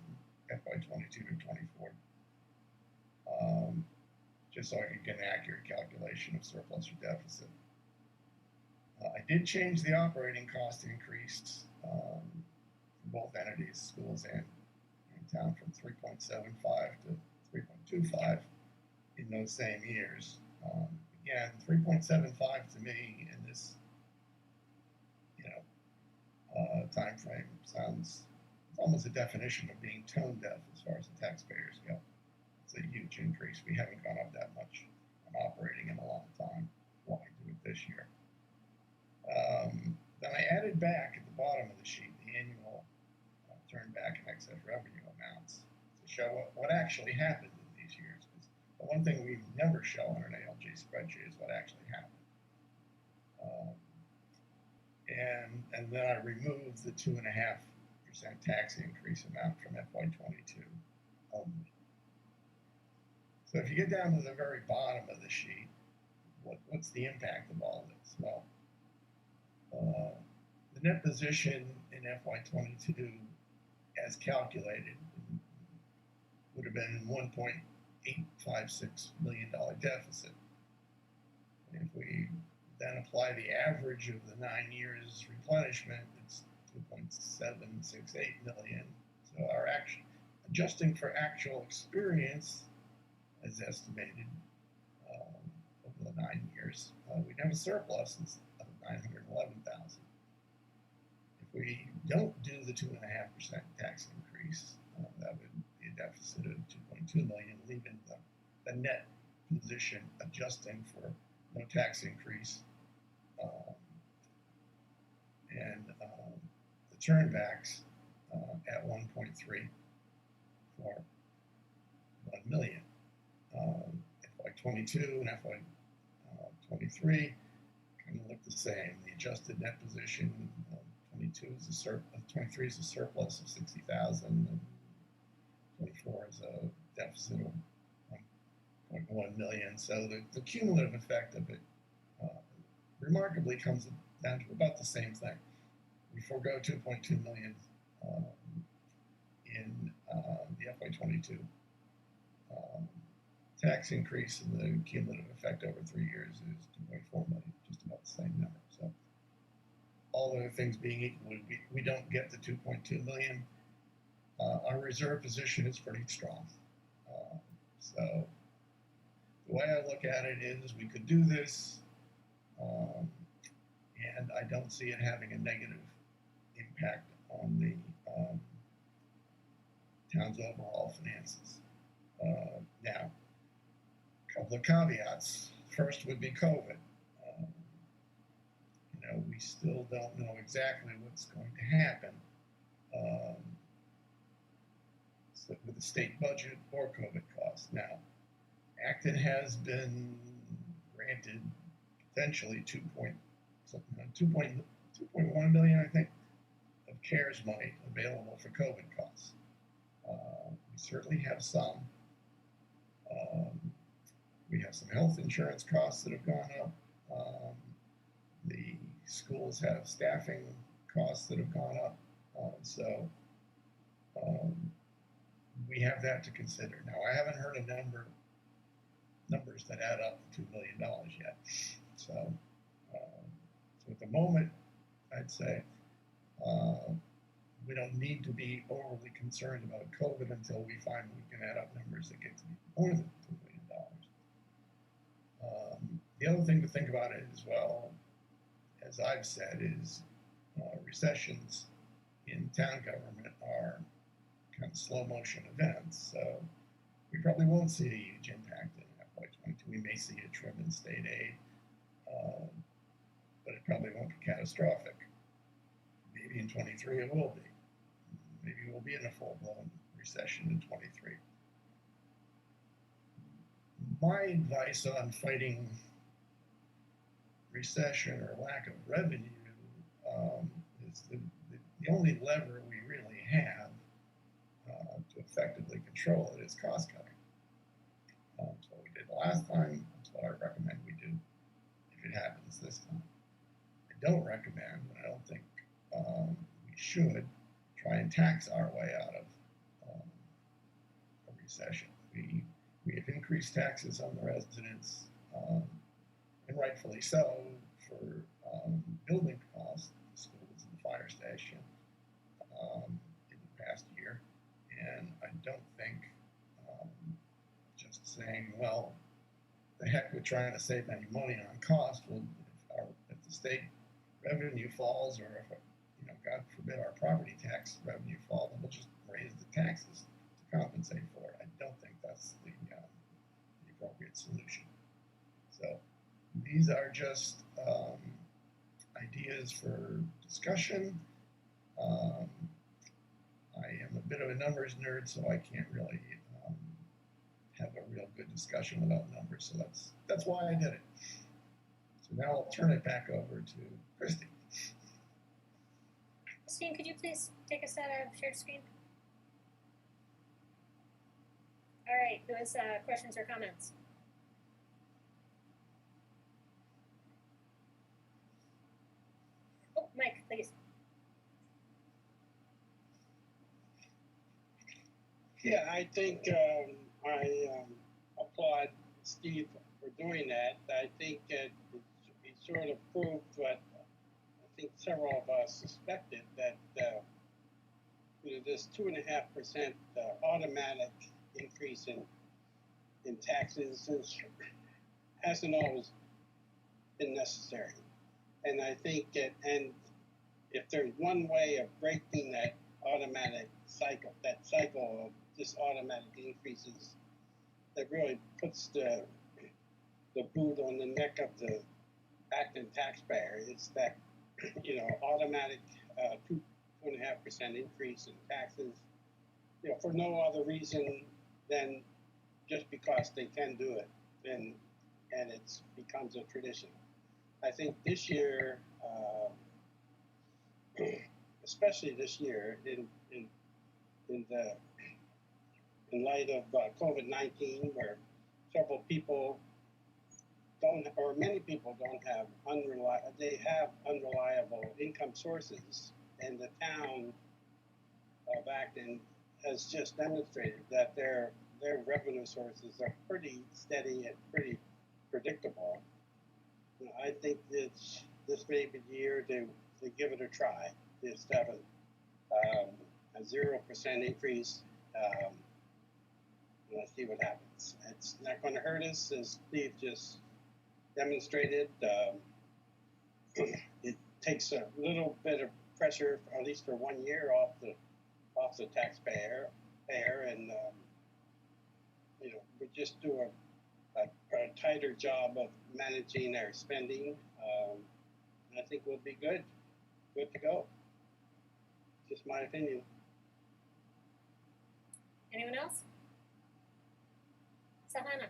FY22 to 24, just so I could get an accurate calculation of surplus or deficit. I did change the operating cost increase for both entities, schools and town, from 3.75 to 3.25 in those same years. Again, 3.75 to me in this, time frame sounds, it's almost a definition of being tone deaf as far as the taxpayers go. It's a huge increase. We haven't gone up that much on operating in a long time. Why do it this year? Then I added back at the bottom of the sheet the annual turn back and excess revenue amounts to show what actually happened in these years. Because the one thing we never show on an ALG spreadsheet is what actually happened. And then I removed the 2.5% tax increase amount from FY22 only. So if you get down to the very bottom of the sheet, what's the impact of all this? Well, the net position in FY22, as calculated, would have been $1.856 million deficit. If we then apply the average of the 9 years replenishment, it's 2.768 million. So our adjusting for actual experience, as estimated over the 9 years, we'd have a surplus of 911,000. If we don't do the 2.5% tax increase, that would be a deficit of 2.2 million, leaving the net position adjusting for no tax increase, and the turnbacks at 1.3 for 1 million. FY22 and FY23 kind of look the same. The adjusted net position, 23 is a surplus of 60,000, and 24 is a deficit of 1.1 million. So the cumulative effect of it remarkably comes down to about the same thing. We forego 2.2 million in the FY22 tax increase, and the cumulative effect over 3 years is 2.4 million, just about the same number. So all other things being equal, we don't get the 2.2 million. Our reserve position is pretty strong. So the way I look at it is we could do this, and I don't see it having a negative impact on the town's overall finances. Now, a couple of caveats. First would be COVID. We still don't know exactly what's going to happen with the state budget or COVID costs. Now, Acton has been granted potentially 2.1 million, I think, of CARES money available for COVID costs. We certainly have some. We have some health insurance costs that have gone up. The schools have staffing costs that have gone up. So we have that to consider. Now, I haven't heard numbers that add up to $2 million yet. So at the moment, I'd say we don't need to be overly concerned about COVID until we find we can add up numbers that get to be more than $2 million. The other thing to think about it as well, as I've said, is recessions in town government are kind of slow motion events. So we probably won't see a huge impact in FY22. We may see a trim in state aid, but it probably won't be catastrophic. Maybe in 23 it will be. Maybe we'll be in a full-blown recession in 23. My advice on fighting recession or lack of revenue is the only lever we really have to effectively control it is cost cutting. That's what we did the last time. That's what I recommend we do if it happens this time. I don't recommend, and I don't we should try and tax our way out of a recession. We have increased taxes on the residents, and rightfully so, for building costs, the schools and the fire station, in the past year. And I don't think just saying, well, the heck with trying to save any money on cost. Well, if the state revenue falls, or if, God forbid, our property tax revenue falls, then we'll just raise the taxes to compensate for it. I don't think that's the appropriate solution. So these are just ideas for discussion. I am a bit of a numbers nerd, so I can't really have a real good discussion without numbers. So that's why I did it. So now I'll turn it back over to Christy. Christine, could you please take us out of shared screen? All right, those questions or comments? Oh, Mike, please. Yeah, I think I applaud Steve for doing that. I think he sort of proved what I think several of us suspected, that this 2.5% automatic increase in taxes hasn't always been necessary. And I think and if there's one way of breaking that automatic cycle, of just automatic increases, that really puts the boot on the neck of the Acton taxpayer, it's that automatic 2.5% increase in taxes, for no other reason than just because they can do it, and it becomes a tradition. I think this year, especially this year, in light of COVID-19, where many people don't have unreliable income sources, and the town of Acton has just demonstrated that their revenue sources are pretty steady and pretty predictable. I think this may be the year to give it a try. Just have a 0% increase. Let's see what happens. It's not going to hurt us, as Steve just demonstrated. It takes a little bit of pressure, at least for 1 year, off the taxpayer, and we just do a tighter job of managing our spending. I think we'll be good to go. Just my opinion. Anyone else? Sahana.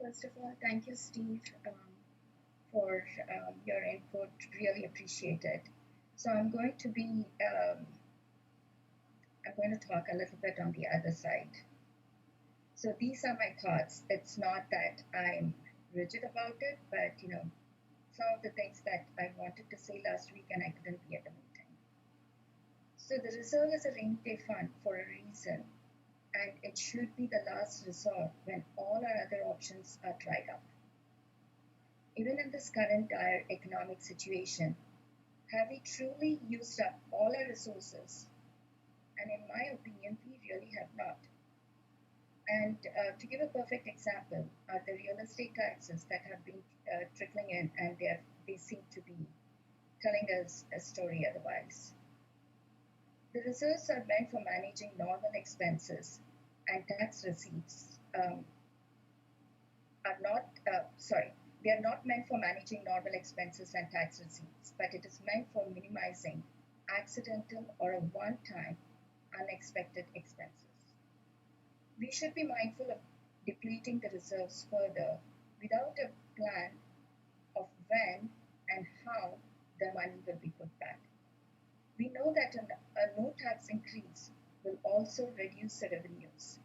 First of all, thank you, Steve, for your input. Really appreciate it. So I'm going to talk a little bit on the other side. So these are my thoughts. It's not that I'm rigid about it, but some of the things that I wanted to say last week and I couldn't be at the meeting. So the reserve is a rainy day fund for a reason, and it should be the last resort when all our other options are dried up. Even in this current dire economic situation, have we truly used up all our resources? And in my opinion, we really have not. And to give a perfect example are the real estate taxes that have been trickling in, and they seem to be telling us a story otherwise. The reserves are meant for managing normal expenses, and tax receipts they are not meant for managing normal expenses and tax receipts, but it is meant for minimizing accidental or a one-time unexpected expenses. We should be mindful of depleting the reserves further without a plan of when and how the money will be put back. We know that a no tax increase will also reduce the revenues.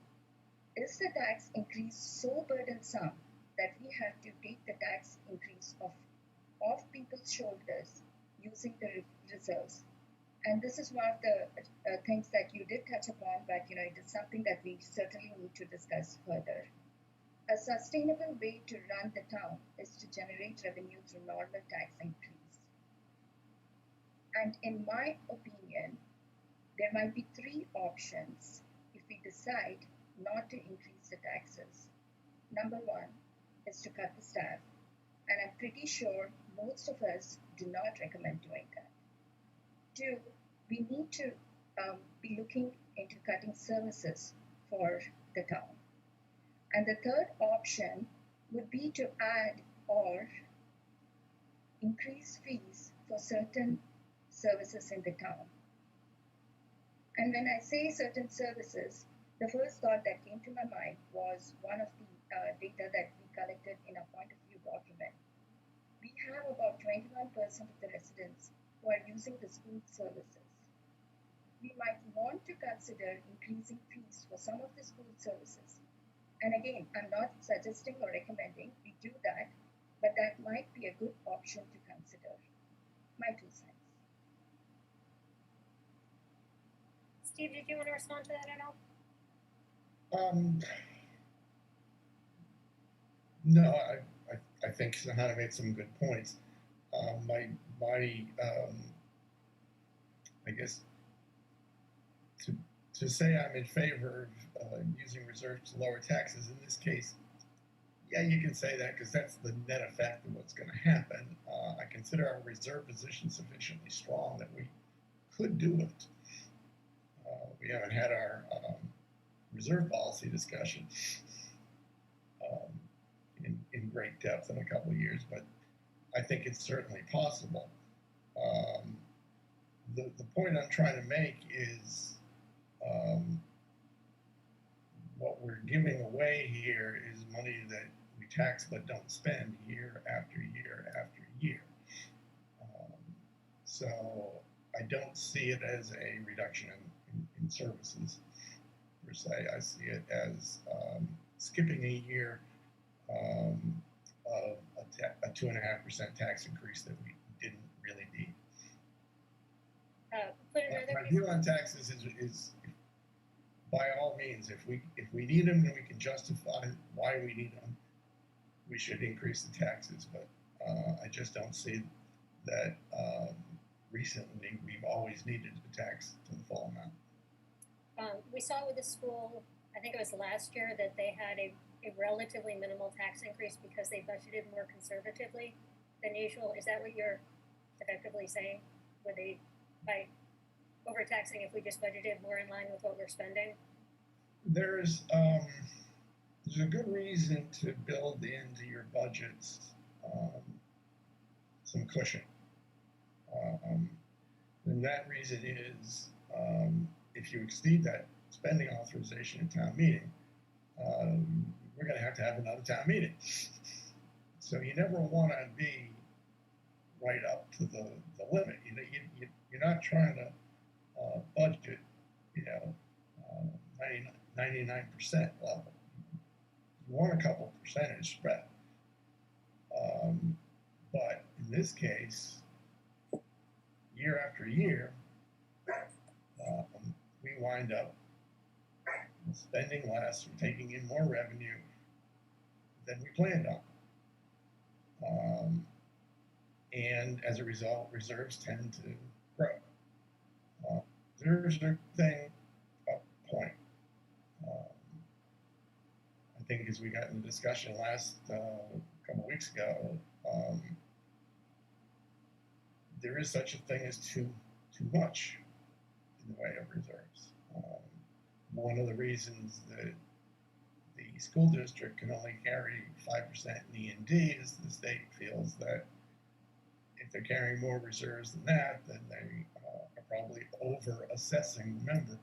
is the tax increase so burdensome that we have to take the tax increase off people's shoulders using the reserves? And this is one of the things that you did touch upon, but it is something that we certainly need to discuss further. A sustainable way to run the town is to generate revenue through normal tax increase. And in my opinion, there might be three options if we decide not to increase the taxes. Number one is to cut the staff, and I'm pretty sure most of us do not recommend doing that. Two, we need to be looking into cutting services for the town. And the third option would be to add or increase fees for certain services in the town. And when I say certain services, the first thought that came to my mind was one of the data that we collected in a point of view document. We have about 21% of the residents who are using the school services. We might want to consider increasing fees for some of the school services. And again, I'm not suggesting or recommending we do that, but that might be a good option to consider. My 2 cents. Steve, did you want to respond to that at all? No, I think Hannah made some good points. I guess to say I'm in favor of using reserves to lower taxes in this case, yeah, you can say that because that's the net effect of what's going to happen. I consider our reserve position sufficiently strong that we could do it. We haven't had our reserve policy discussion in great depth in a couple of years, but I think it's certainly possible. The point I'm trying to make is what we're giving away here is money that we tax but don't spend year after year after year. So I don't see it as a reduction in services per se. I see it as skipping a year of a 2.5% tax increase that we didn't really need. My view on taxes is by all means, if we need them and we can justify why we need them, we should increase the taxes. But I just don't see that recently we've always needed the tax to the full amount. We saw with the school, I think it was last year, that they had a relatively minimal tax increase because they budgeted more conservatively than usual. Is that what you're effectively saying? Would they, by overtaxing, if we just budgeted more in line with what we're spending? There's a good reason to build into your budgets some cushion. And that reason is if you exceed that spending authorization at town meeting, we're going to have another town meeting. So you never want to be right up to the limit. You're not trying to budget, 99% level. You want a couple percentage spread. But in this case, year after year, we wind up spending less, we're taking in more revenue than we planned on. And as a result, reserves tend to grow. There's a point. I think as we got in the discussion last couple of weeks ago, there is such a thing as too much in the way of reserves. One of the reasons that the school district can only carry 5% in E&D is the state feels that if they're carrying more reserves than that, then they are probably over-assessing member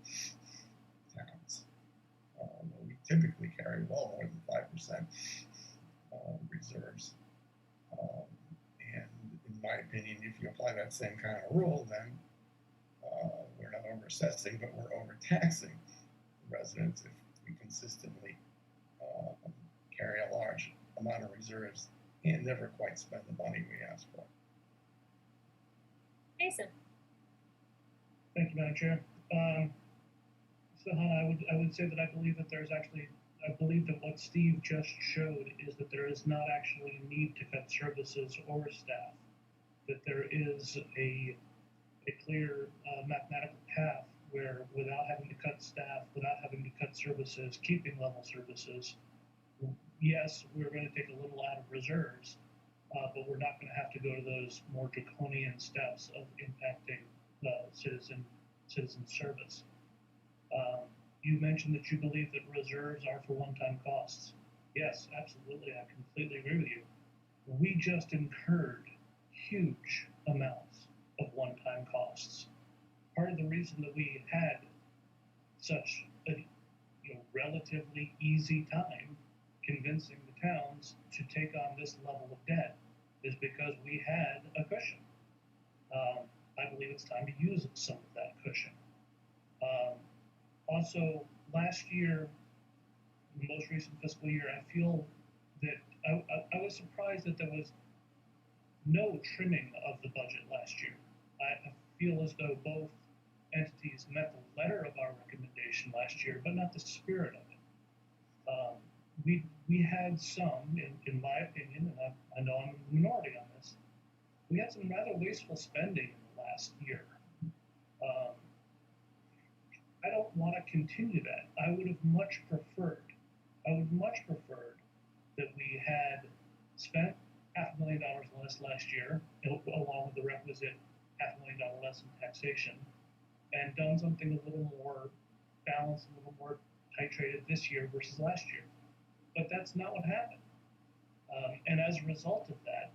towns. We typically carry well more than 5% reserves. And in my opinion, if you apply that same kind of rule, then we're not over-assessing, but we're over-taxing residents we consistently carry a large amount of reserves and never quite spend the money we ask for. Jason. Thank you, Madam Chair. So Hannah, I would say that I believe that I believe that what Steve just showed is that there is not actually a need to cut services or staff, that there is a clear mathematical path where, without having to cut staff, without having to cut services, keeping level services, yes, we're going to take a little out of reserves, but we're not going to have to go to those more draconian steps of impacting citizen service. You mentioned that you believe that reserves are for one-time costs. Yes, absolutely. I completely agree with you. We just incurred huge amounts of one-time costs. Part of the reason that we had such a relatively easy time convincing the towns to take on this level of debt is because we had a cushion. I believe it's time to use some of that cushion. Also, last year, the most recent fiscal year, I feel that I was surprised that there was no trimming of the budget last year. I feel as though both entities met the letter of our recommendation last year, but not the spirit of it. We had some, in my opinion, and I know I'm in the minority on this, we had some rather wasteful spending in the last year. I don't want to continue that. I would have much preferred that we had spent $500,000 less last year, along with the requisite $500,000 less in taxation, and done something a little more balanced, a little more titrated this year versus last year. But that's not what happened. And as a result of that,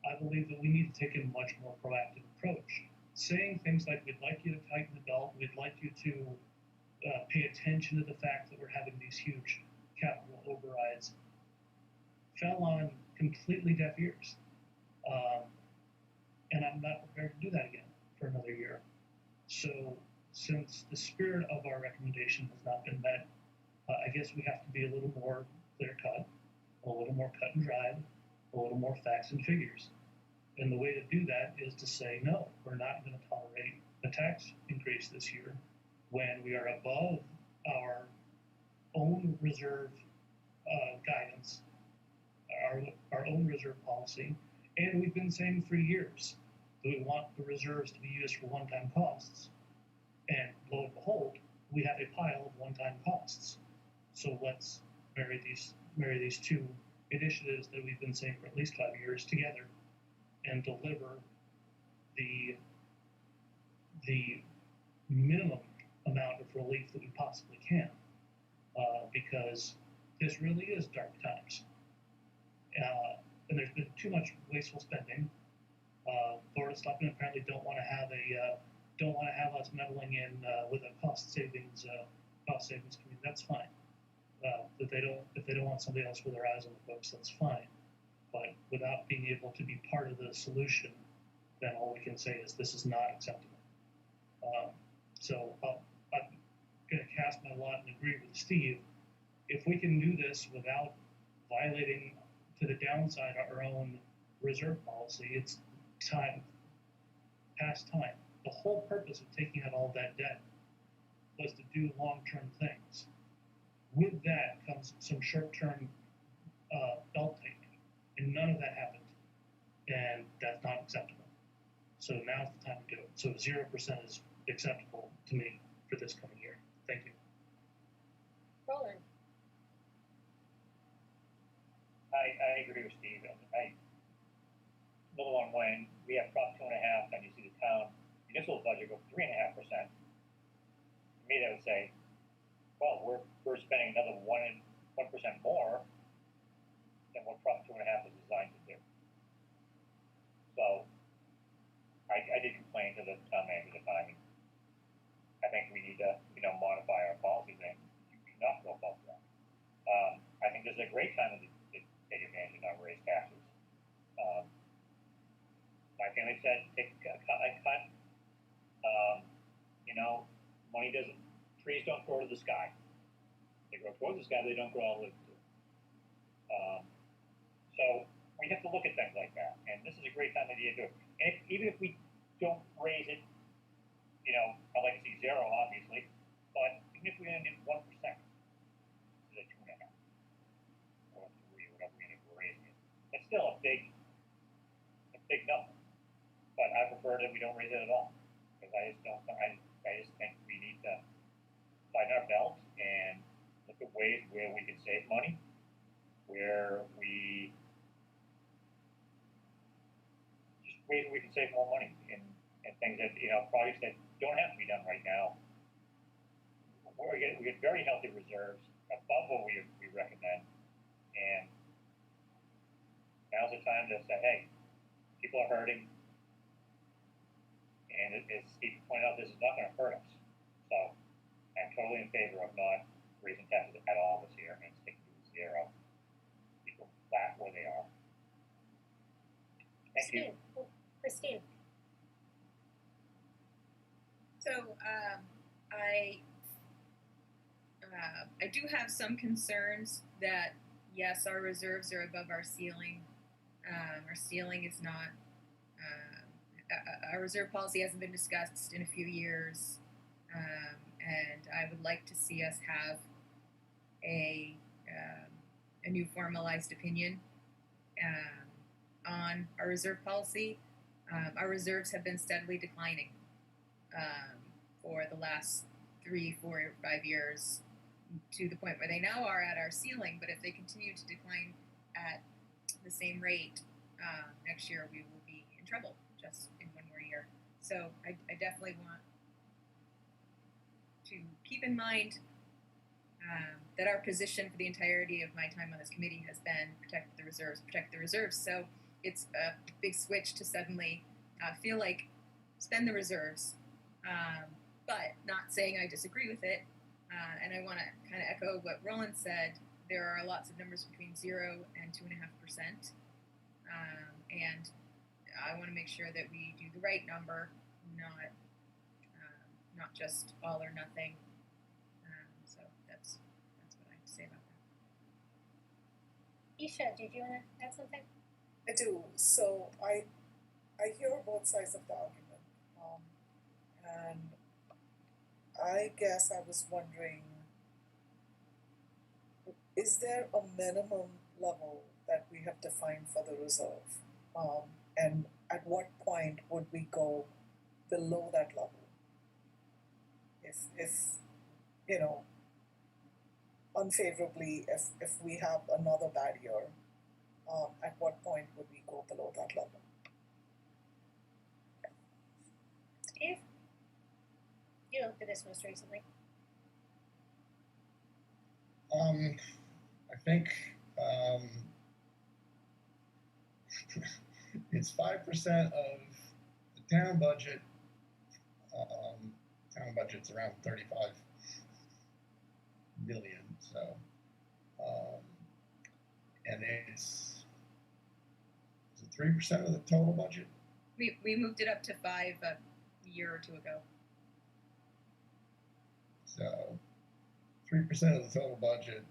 I believe that we need to take a much more proactive approach. Saying things like, we'd like you to tighten the belt, we'd like you to pay attention to the fact that we're having these huge capital overrides, fell on completely deaf ears. And I'm not prepared to do that again for another year. So since the spirit of our recommendation has not been met, I guess we have to be a little more clear-cut, a little more cut and dried, a little more facts and figures. And the way to do that is to say, no, we're not going to tolerate a tax increase this year when we are above our own reserve guidance, our own reserve policy. And we've been saying for years that we want the reserves to be used for one-time costs. And lo and behold, we have a pile of one-time costs. So let's marry these two initiatives that we've been saying for at least 5 years together and deliver the minimum amount of relief that we possibly can, because this really is dark times, and there's been too much wasteful spending. Florida Stockman apparently don't want to have us meddling in with a cost savings committee. That's fine. If they don't want somebody else with their eyes on the books, that's fine. But without being able to be part of the solution, then all we can say is this is not acceptable. So I'm going to cast my lot and agree with Steve. If we can do this without violating to the downside our own reserve policy, it's time, past time. The whole purpose of taking out all that debt was to do long-term things. With that comes some short-term belt tightening, and none of that happened, and that's not acceptable. So now's the time to do it. So 0% is acceptable to me for this coming year. Thank you. Roland. I agree with Steve. Number one, when we have Prop 2.5 and you see the town municipal budget go 3.5%, to me that would say, well, we're spending another 1% more than what Prop 2.5 is designed to do. So I did complain to the town manager at the time. I think we need to, modify our policies and you cannot go above that. I think this is a great time to take advantage and not raise taxes. My family said, take a cut. Money trees don't grow to the sky. They grow towards the sky, they don't grow all the way to it. So we have to look at things like that, and this is a great time of the year to do it. And even if we don't raise it, you know, I'd like to see 0, obviously, but even if we only did 1%, instead of 2.5 or 3 or whatever we end up raising it, that's still a big number. But I prefer that we don't raise it at all, because I just think we need to tighten our belt and look at ways where we can save money, where we ways we can save more money in things that, you know, projects that don't have to be done right now. We get very healthy reserves above what we recommend, and now's the time to say, hey, people are hurting, and as Steve pointed out, this is not going to hurt us. So I'm totally in favor of not raising taxes at all this year and sticking to 0. People flat where they are. Thank you. Christine. So I do have some concerns that yes, our reserves are above our ceiling. Our ceiling is not. Our reserve policy hasn't been discussed in a few years, and I would like to see us have a new formalized opinion on our reserve policy. Our reserves have been steadily declining for the last 3, 4, 5 years, to the point where they now are at our ceiling. But if they continue to decline at the same rate, next year we will be in trouble just in one more year. So I definitely want to keep in mind that our position for the entirety of my time on this committee has been protect the reserves. So it's a big switch to suddenly feel like spend the reserves, but not saying I disagree with it. And I want to kind of echo what Roland said. There are lots of numbers between 0 and 2.5%, and I want to make sure that we do the right number, not just all or nothing. So that's what I have to say about that. Isha, did you want to add something? I do. So I hear both sides of the argument, and I guess I was wondering, is there a minimum level that we have defined for the reserve, and at what point would we go below that level? If you know, unfavorably, if we have another bad year, at what point would we go below that level? Steve, you looked at this most recently. I think it's 5% of the town budget. Town budget's around 35 million, so and is it 3% of the total budget? We moved it up to 5 a year or 2 ago. So 3% of the total budget,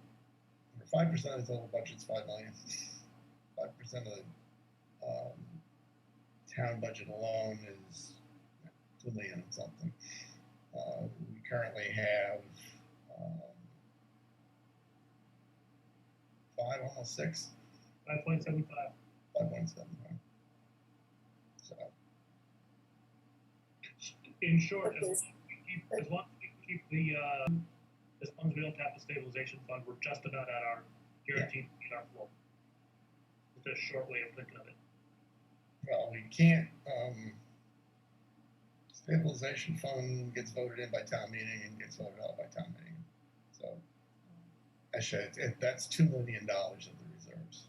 or 5% of the total budget is 5 million. 5% of the town budget alone is 2 million and something. We currently have 5, almost 6. 5.75. 5.75. So. In short, as long as we keep the as long as we don't tap the stabilization fund, we're just about at our guaranteed our floor. It's a short way of thinking of it. Well, we can't. Stabilization fund gets voted in by town meeting and gets voted out by town meeting. So, actually, that's $2 million of the reserves.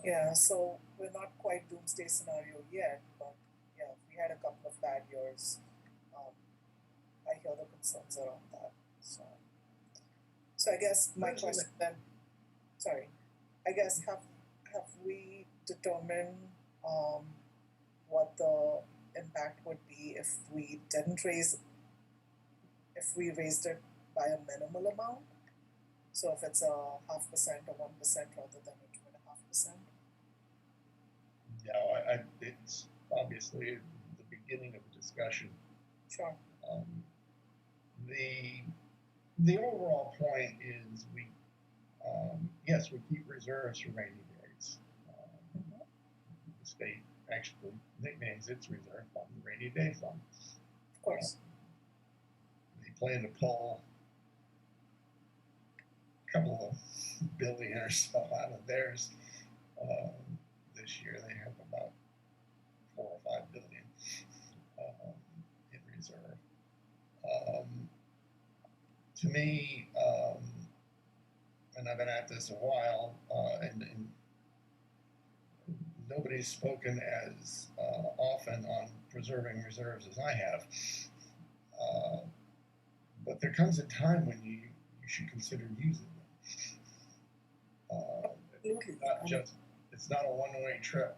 Yeah, so we're not quite doomsday scenario yet, but yeah, if we had a couple of bad years, I hear the concerns around that. So I guess my question then, I guess have we determined what the impact would be if we raised it by a minimal amount? So if it's a 0.5% or 1% rather than a 2.5%. Yeah, it's obviously the beginning of a discussion. Sure. The overall point is yes, we keep reserves for rainy days. The state actually nicknames its reserve fund the rainy day fund. Of course. They plan to pull a couple of billion or so out of theirs this year. They have about 4 or 5 billion in reserve. To me, and I've been at this a while, and nobody's spoken as often on preserving reserves as I have. But there comes a time when you should consider using them. It's not a one-way trip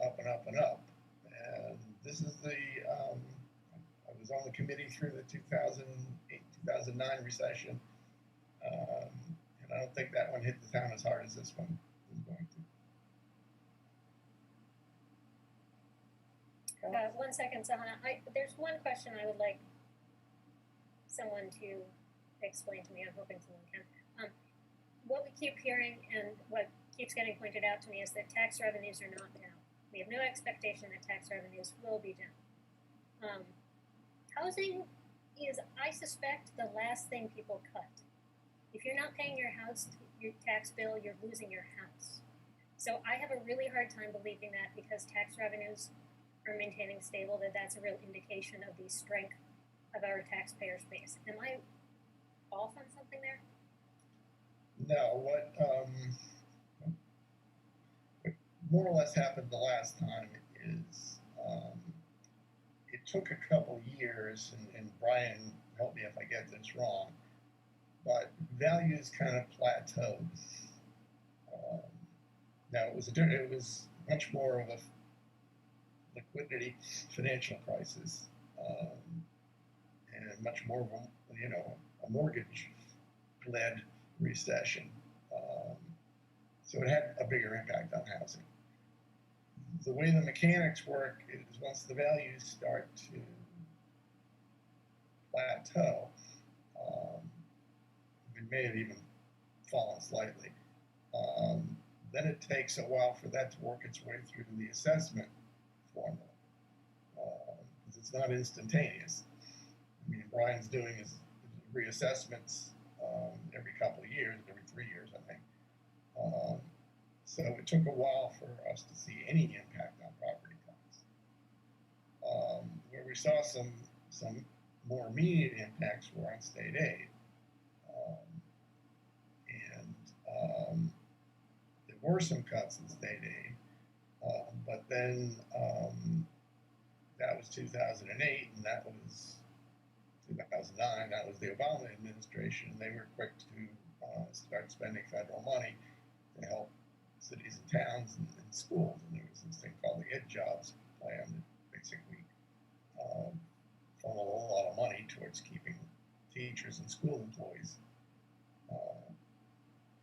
up and up and up. And this is I was on the committee through the 2008, 2009 recession. And I don't think that one hit the town as hard as this one is going to. 1 second, Sahana. There's one question I would like someone to explain to me. I'm hoping someone can. What we keep hearing and what keeps getting pointed out to me is that tax revenues are not down. We have no expectation that tax revenues will be down. Housing is, I suspect, the last thing people cut. If you're not paying your tax bill, you're losing your house. So I have a really hard time believing that because tax revenues are maintaining stable, that's a real indication of the strength of our taxpayer base. Am I off on something there? No, what more or less happened the last time is it took a couple years, and Brian, help me if I get this wrong, but values kind of plateaued. Now it was much more of a liquidity financial crisis, and much more of a mortgage-led recession. So it had a bigger impact on housing. The way the mechanics work is once the values start to plateau, it may have even fallen slightly, then it takes a while for that to work its way through the assessment formula, because it's not instantaneous. I mean, Brian's doing his reassessments every couple of years, every 3 years, I think. So it took a while for us to see any impact on property tax. Where we saw some more immediate impacts were on state aid. And there were some cuts in state aid, but then that was 2008, and that was 2009. That was the Avalon administration. They were quick to start spending federal money to help cities and towns and schools. And there was this thing called the Ed Jobs plan that basically funneled a lot of money towards keeping teachers and school employees.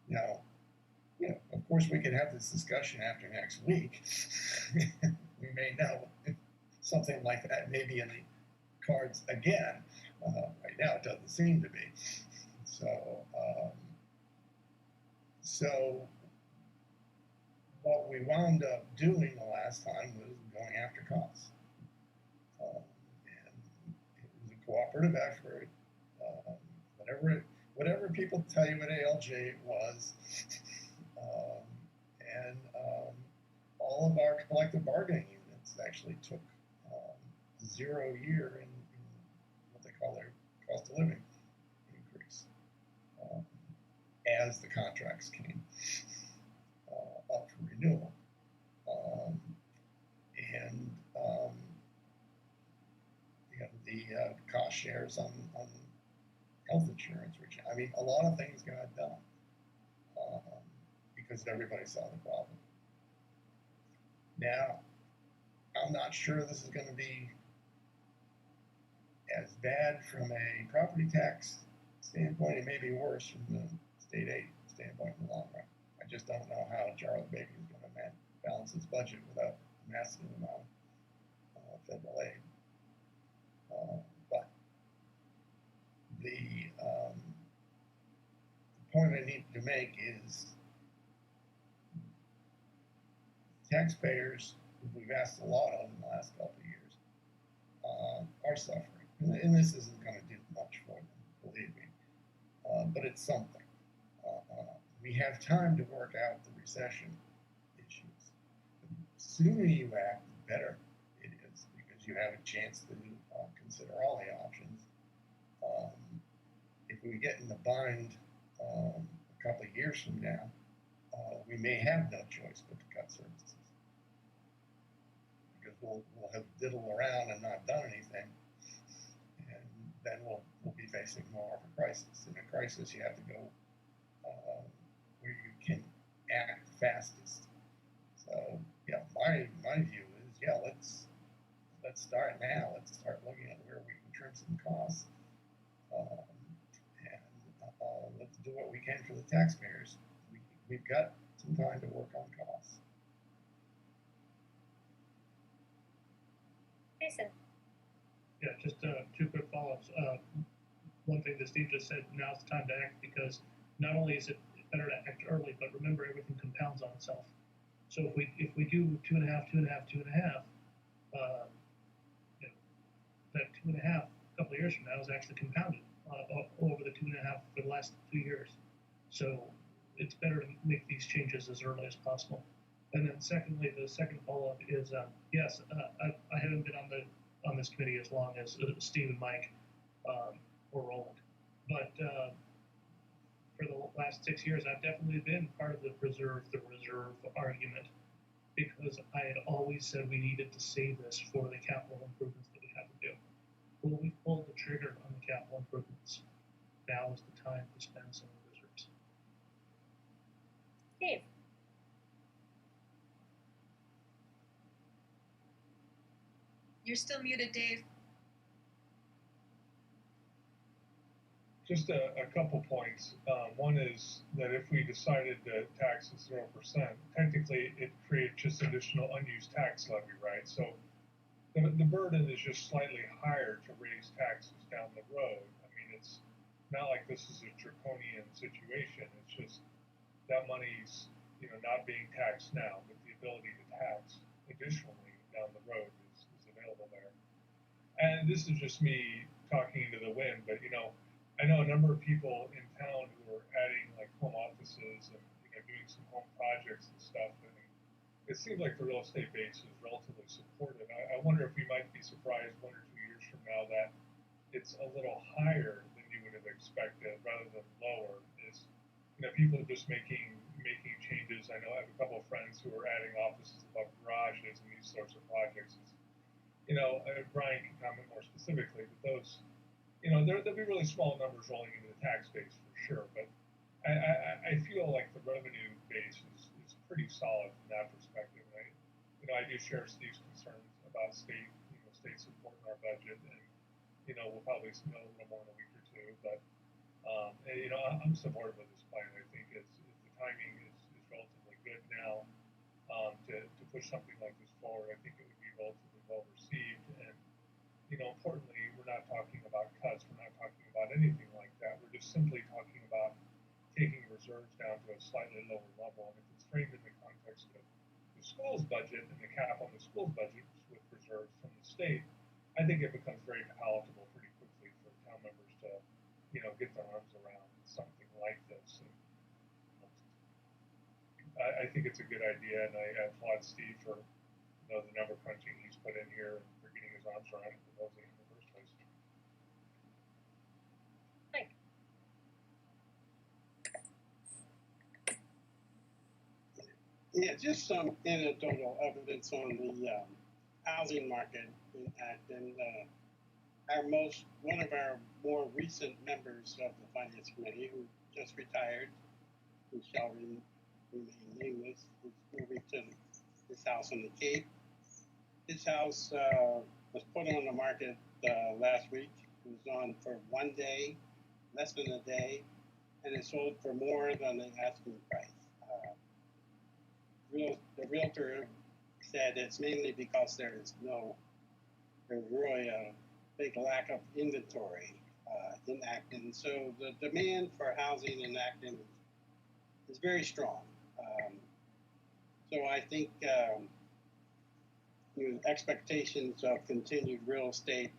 Now, of course, we can have this discussion after next week. We may know something like that may be in the cards again. Right now, it doesn't seem to be. So what we wound up doing the last time was going after costs. And it was a cooperative effort. Whatever people tell you at ALJ was, and all of our collective bargaining units actually took 0 year in what they call their cost of living increase as the contracts came up for renewal. The cost shares on health insurance, which, I mean, a lot of things got done because everybody saw the problem. Now, I'm not sure this is going to be as bad from a property tax standpoint. It may be worse from the state aid standpoint in the long run. I just don't know how Charlie Baker is going to balance his budget without a massive amount of federal aid. But the point I need to make is taxpayers, who we've asked a lot of in the last couple of years, are suffering. And this isn't going to do much for them, believe me. But it's something. We have time to work out the recession issues. The sooner you act, the better it is, because you have a chance to consider all the options. If we get in the bind a couple of years from now, we may have no choice but to cut services, because we'll have diddled around and not done anything, and then we'll be facing more of a crisis. In a crisis, you have to go where you can act fastest. So yeah, my view is, yeah, let's start now. Let's start looking at where we can trim some costs, and let's do what we can for the taxpayers. We've got some time to work on costs. Jason. Yeah, just two quick follow-ups. One thing that Steve just said, now's the time to act, because not only is it better to act early, but remember, everything compounds on itself. So if we do 2.5, 2.5, 2.5, you know, that 2.5 a couple of years from now is actually compounded over the 2.5 for the last 2 years. So it's better to make these changes as early as possible. And then secondly, the second follow-up is, yes, I haven't been on this committee as long as Steve and Mike or Roland, but for the last 6 years, I've definitely been part of the reserve argument, because I had always said we needed to save this for the capital improvements that we had to do. Well, we pulled the trigger on the capital improvements. Now is the time to spend some of the reserves. Steve. You're still muted, Dave. Just a couple points. One is that if we decided to tax at 0%, technically it creates just additional unused tax levy, right? So the burden is just slightly higher to raise taxes down the road. I mean, it's not like this is a draconian situation. It's just that money's, you know, not being taxed now, but the ability to tax additionally down the road is available there. And this is just me talking into the wind, but, you know, I know a number of people in town who are adding like home offices and, you know, doing some home projects and stuff. And it seems like the real estate base is relatively supportive. I wonder if we might be surprised 1 or 2 years from now that it's a little higher than you would have expected rather than lower. Is, you know, people are just making changes. I know I have a couple of friends who are adding offices above garages and these sorts of projects. You know, Brian can comment more specifically, but those, you know, there'll be really small numbers rolling into the tax base for sure, but I feel like the revenue base is pretty solid from that perspective. Right? You know, I do share Steve's concerns about state support in our budget, and, you know, we'll probably know a little more in a week or two, but, you know, I'm supportive of this plan. I think the timing is relatively good now to push something like this forward. I think it would be relatively well received, and, you know, importantly, we're not talking about cuts. We're not talking about anything like that. We're just simply talking about taking reserves down to a slightly lower level. And if it's framed in the context of the school's budget and the cap on the school's budget with reserves from the state, I think it becomes very palatable pretty quickly for town members to, you know, get their arms around something like this. And I think it's a good idea, and I applaud Steve for, you know, the number crunching he's put in here and for getting his arms around it and proposing it in the first place. Mike. Yeah, just some anecdotal evidence on the housing market in Acton. One of our more recent members of the Finance Committee, who just retired, who shall remain nameless, is moving to his house on the Cape. His house was put on the market last week. It was on for 1 day, less than a day, and it sold for more than the asking price. The realtor said it's mainly because there's really a big lack of inventory in Acton. So the demand for housing in Acton is very strong. So I think expectations of continued real estate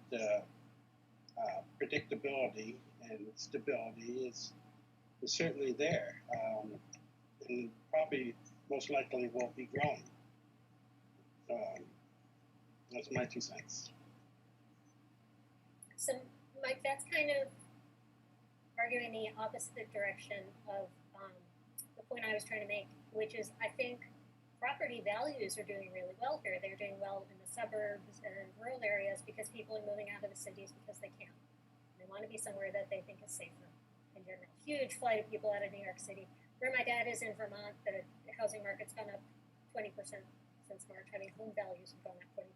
predictability and stability is certainly there, and probably most likely will be growing. That's my 2 cents. So, Mike, that's kind of arguing the opposite direction of the point I was trying to make, which is I think property values are doing really well here. They're doing well in the suburbs and rural areas because people are moving out of the cities because they can. They want to be somewhere that they think is safer in general. Huge flight of people out of New York City. Where my dad is in Vermont, the housing market's gone up 20% since March. I mean, home values have gone up 20%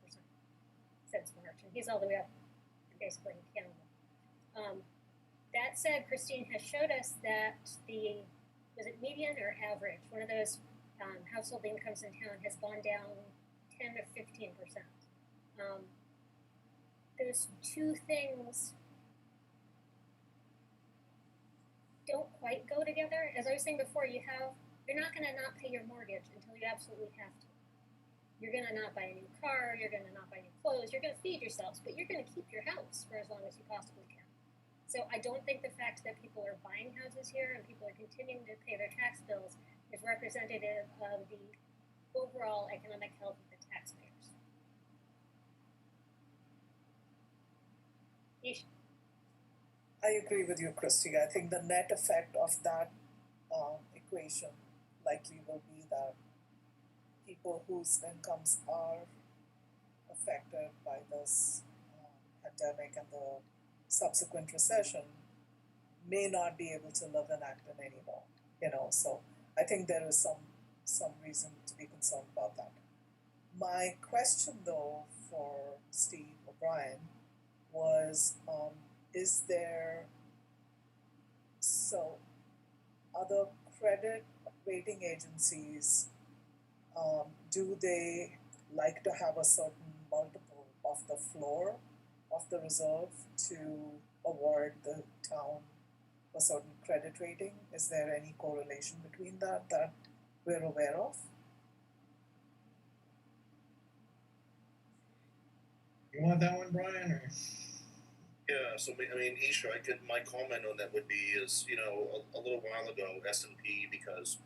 since March, and he's all the way up basically in Canada. That said, Christine has showed us that was it median or average? One of those household incomes in town has gone down 10 to 15%. Those two things don't quite go together. As I was saying before, you're not going to not pay your mortgage until you absolutely have to. You're going to not buy a new car, you're going to not buy new clothes, you're going to feed yourselves, but you're going to keep your house for as long as you possibly can. So I don't think the fact that people are buying houses here and people are continuing to pay their tax bills is representative of the overall economic health of the taxpayers. I agree with you, Christy. I think the net effect of that equation likely will be that people whose incomes are affected by this pandemic and the subsequent recession may not be able to live in Acton anymore. So I think there is some reason to be concerned about that. My question, though, for Steve O'Brien was, is there other credit rating agencies, do they like to have a certain multiple of the floor of the reserve to award the town a certain credit rating? Is there any correlation between that we're aware of? You want that one, Brian? Or? Yeah, so I mean, Isha, my comment on that would be is, a little while ago, S&P, because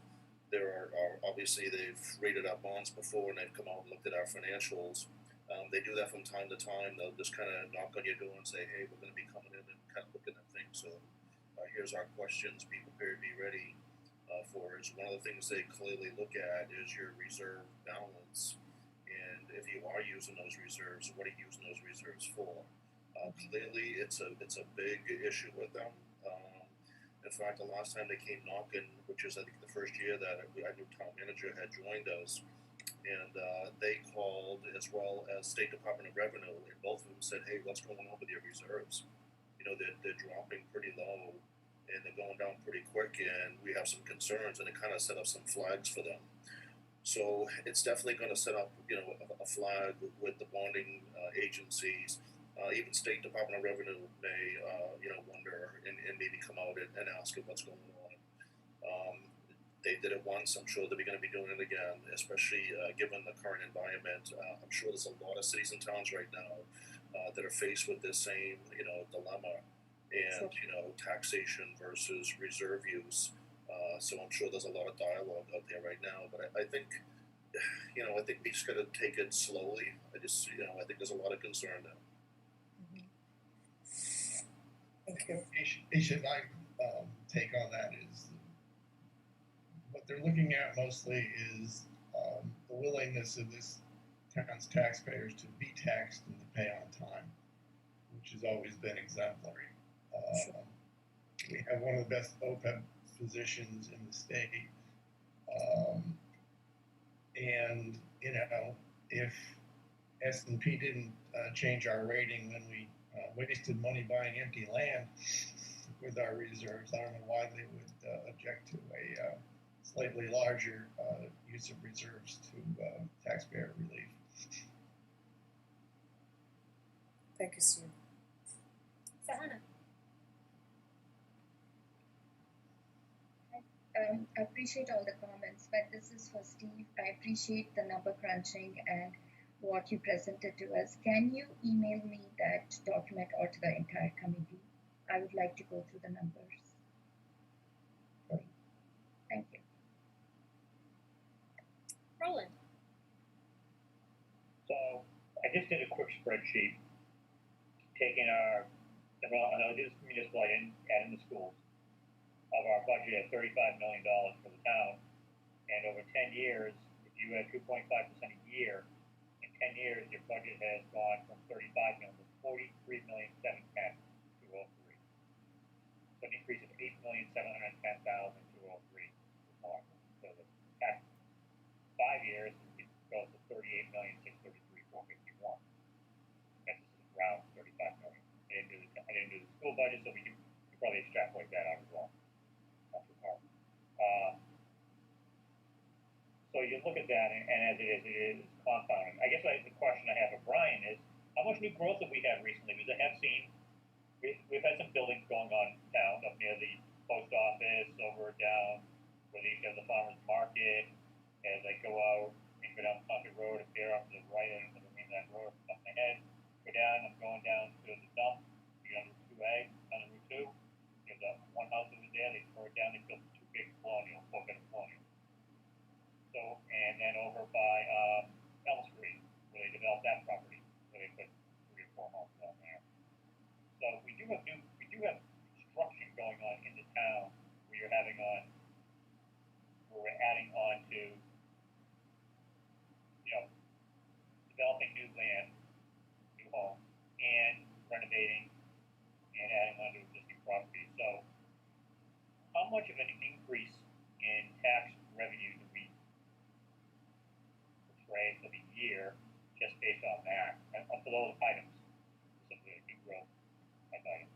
there are obviously they've rated our bonds before and they've come out and looked at our financials. They do that from time to time. They'll just kind of knock on your door and say, hey, we're going to be coming in and kind of looking at things. So here's our questions. Be prepared, be ready for it. One of the things they clearly look at is your reserve balance. And if you are using those reserves, what are you using those reserves for? Clearly, it's a big issue with them. In fact, the last time they came knocking, which is I think the first year that our new town manager had joined us, and they called as well as State Department of Revenue, and both of them said, "Hey, what's going on with your reserves? They're dropping pretty low, and they're going down pretty quick, and we have some concerns." And it kind of set up some flags for them. So it's definitely going to set up, a flag with the bonding agencies. Even State Department of Revenue may, wonder and maybe come out and ask it what's going on. They did it once. I'm sure they're going to be doing it again, especially given the current environment. I'm sure there's a lot of cities and towns right now that are faced with this same, dilemma and, taxation versus reserve use. So I'm sure there's a lot of dialogue out there right now. But I think, I think we just got to take it slowly. I think there's a lot of concern now. Okay. Isha, my take on that is what they're looking at mostly is the willingness of this town's taxpayers to be taxed and to pay on time, which has always been exemplary. We have one of the best OPEB positions in the state. And, if S&P didn't change our rating when we wasted money buying empty land, with our reserves. I don't know why they would object to a slightly larger use of reserves to taxpayer relief. Thank you, Steve. Sahana. I appreciate all the comments, but this is for Steve. I appreciate the number crunching and what you presented to us. Can you email me that document or to the entire committee? I would like to go through the numbers. Thank you. Roland. So I just did a quick spreadsheet, taking our, well, I did this municipal, I didn't add in the schools, of our budget at $35 million for the town. And over 10 years, if you had 2.5% a year, in 10 years, your budget has gone from 35 million to 43,710,203. So an increase of 8,710,203. So the past 5 years, it goes to 38,633,451. That's around 35 million. I didn't do the school budget, so we can probably extrapolate that out as well. Not too hard. So you look at that, and as it is compounding. I guess the question I have for Brian is, how much new growth have we had recently? Because I have seen, we've had some buildings going on down up near the post office, over down where they have the farmer's market. As I go out and go down Concord Road, if they're up to the right end of the mainland road, up my head, go down, I'm going down to the dump, you know, Route 2A, on Route 2. There's one house over there, they tore it down, they built 2 big colonials, 4-bedroom colonials. So, and then over by Elm Street, where they developed that property, where they put 3 or 4 homes down there. So we do have construction going on in the town where we're adding on to, you know, developing new land, new homes, and renovating and adding on to existing properties. So how much of an increase in tax revenue do we portray for the year just based on that, and for those items, specifically new growth type items?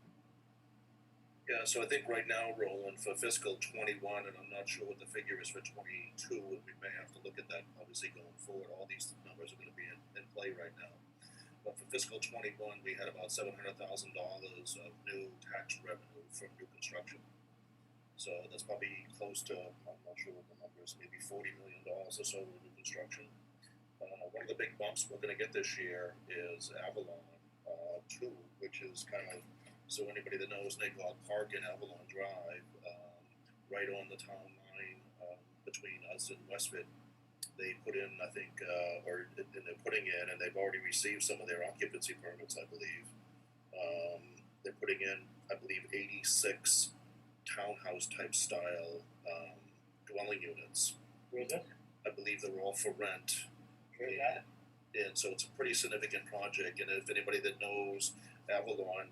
Yeah, so I think right now, Roland, for fiscal 21, and I'm not sure what the figure is for 22, and we may have to look at that obviously going forward. All these numbers are going to be in play right now. But for fiscal 21, we had about $700,000 of new tax revenue from new construction. So that's probably close to, I'm not sure what the number is, maybe $40 million or so in new construction. One of the big bumps we're going to get this year is Avalon 2, which is kind of, so anybody that knows Nicollet Park and Avalon Drive, right on the town line between us and Westford, they put in, I think, or they're putting in, and they've already received some of their occupancy permits, I believe. They're putting in, I believe, 86 townhouse type style dwelling units. Where is it? I believe they're all for rent. Where is that? And so it's a pretty significant project. And if anybody that knows Avalon,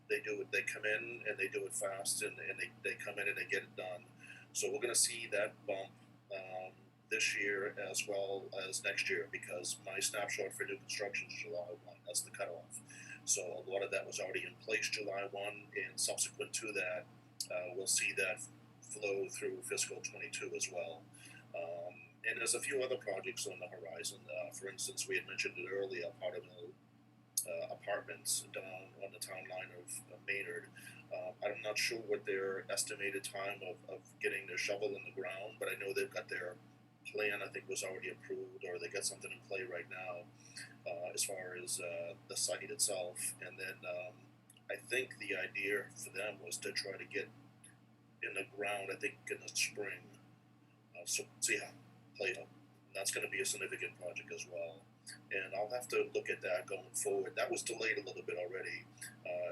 they do it. They come in and they do it fast, and they come in and they get it done. So we're going to see that bump this year as well as next year, because my snapshot for new construction is July 1. That's the cutoff. So a lot of that was already in place July 1, and subsequent to that, we'll see that flow through fiscal 22 as well. And there's a few other projects on the horizon. For instance, we had mentioned it earlier, part of the apartments down on the town line of Maynard. I'm not sure what their estimated time of getting their shovel in the ground, but I know they've got their plan, I think, was already approved, or they got something in play right now as far as the site itself. And then I think the idea for them was to try to get in the ground, I think, in the spring. So see how it plays out. That's going to be a significant project as well. And I'll have to look at that going forward. That was delayed a little bit already.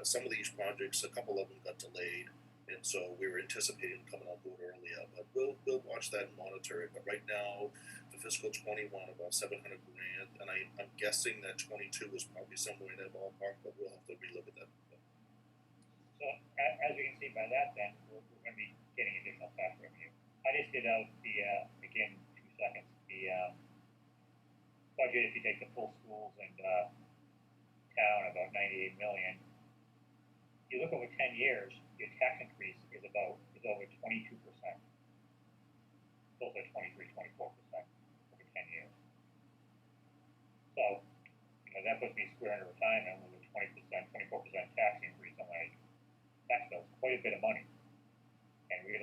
Some of these projects, a couple of them got delayed, and so we were anticipating coming on board earlier. But we'll watch that and monitor it. But right now, for fiscal 21, about $700,000, and I'm guessing that 22 is probably somewhere in that ballpark. But we'll have to relook at that. So as you can see by that, then we're going to be getting additional tax revenue. I just did out the again 2 seconds the budget. If you take the full schools and town, about $98 million. you look over 10 years, your tax increase is over 22%. Closer to 23, 24% over 10 years. So, that puts me square into retirement with a 20%, 24% tax increase on my tax bill. It's quite a bit of money. And we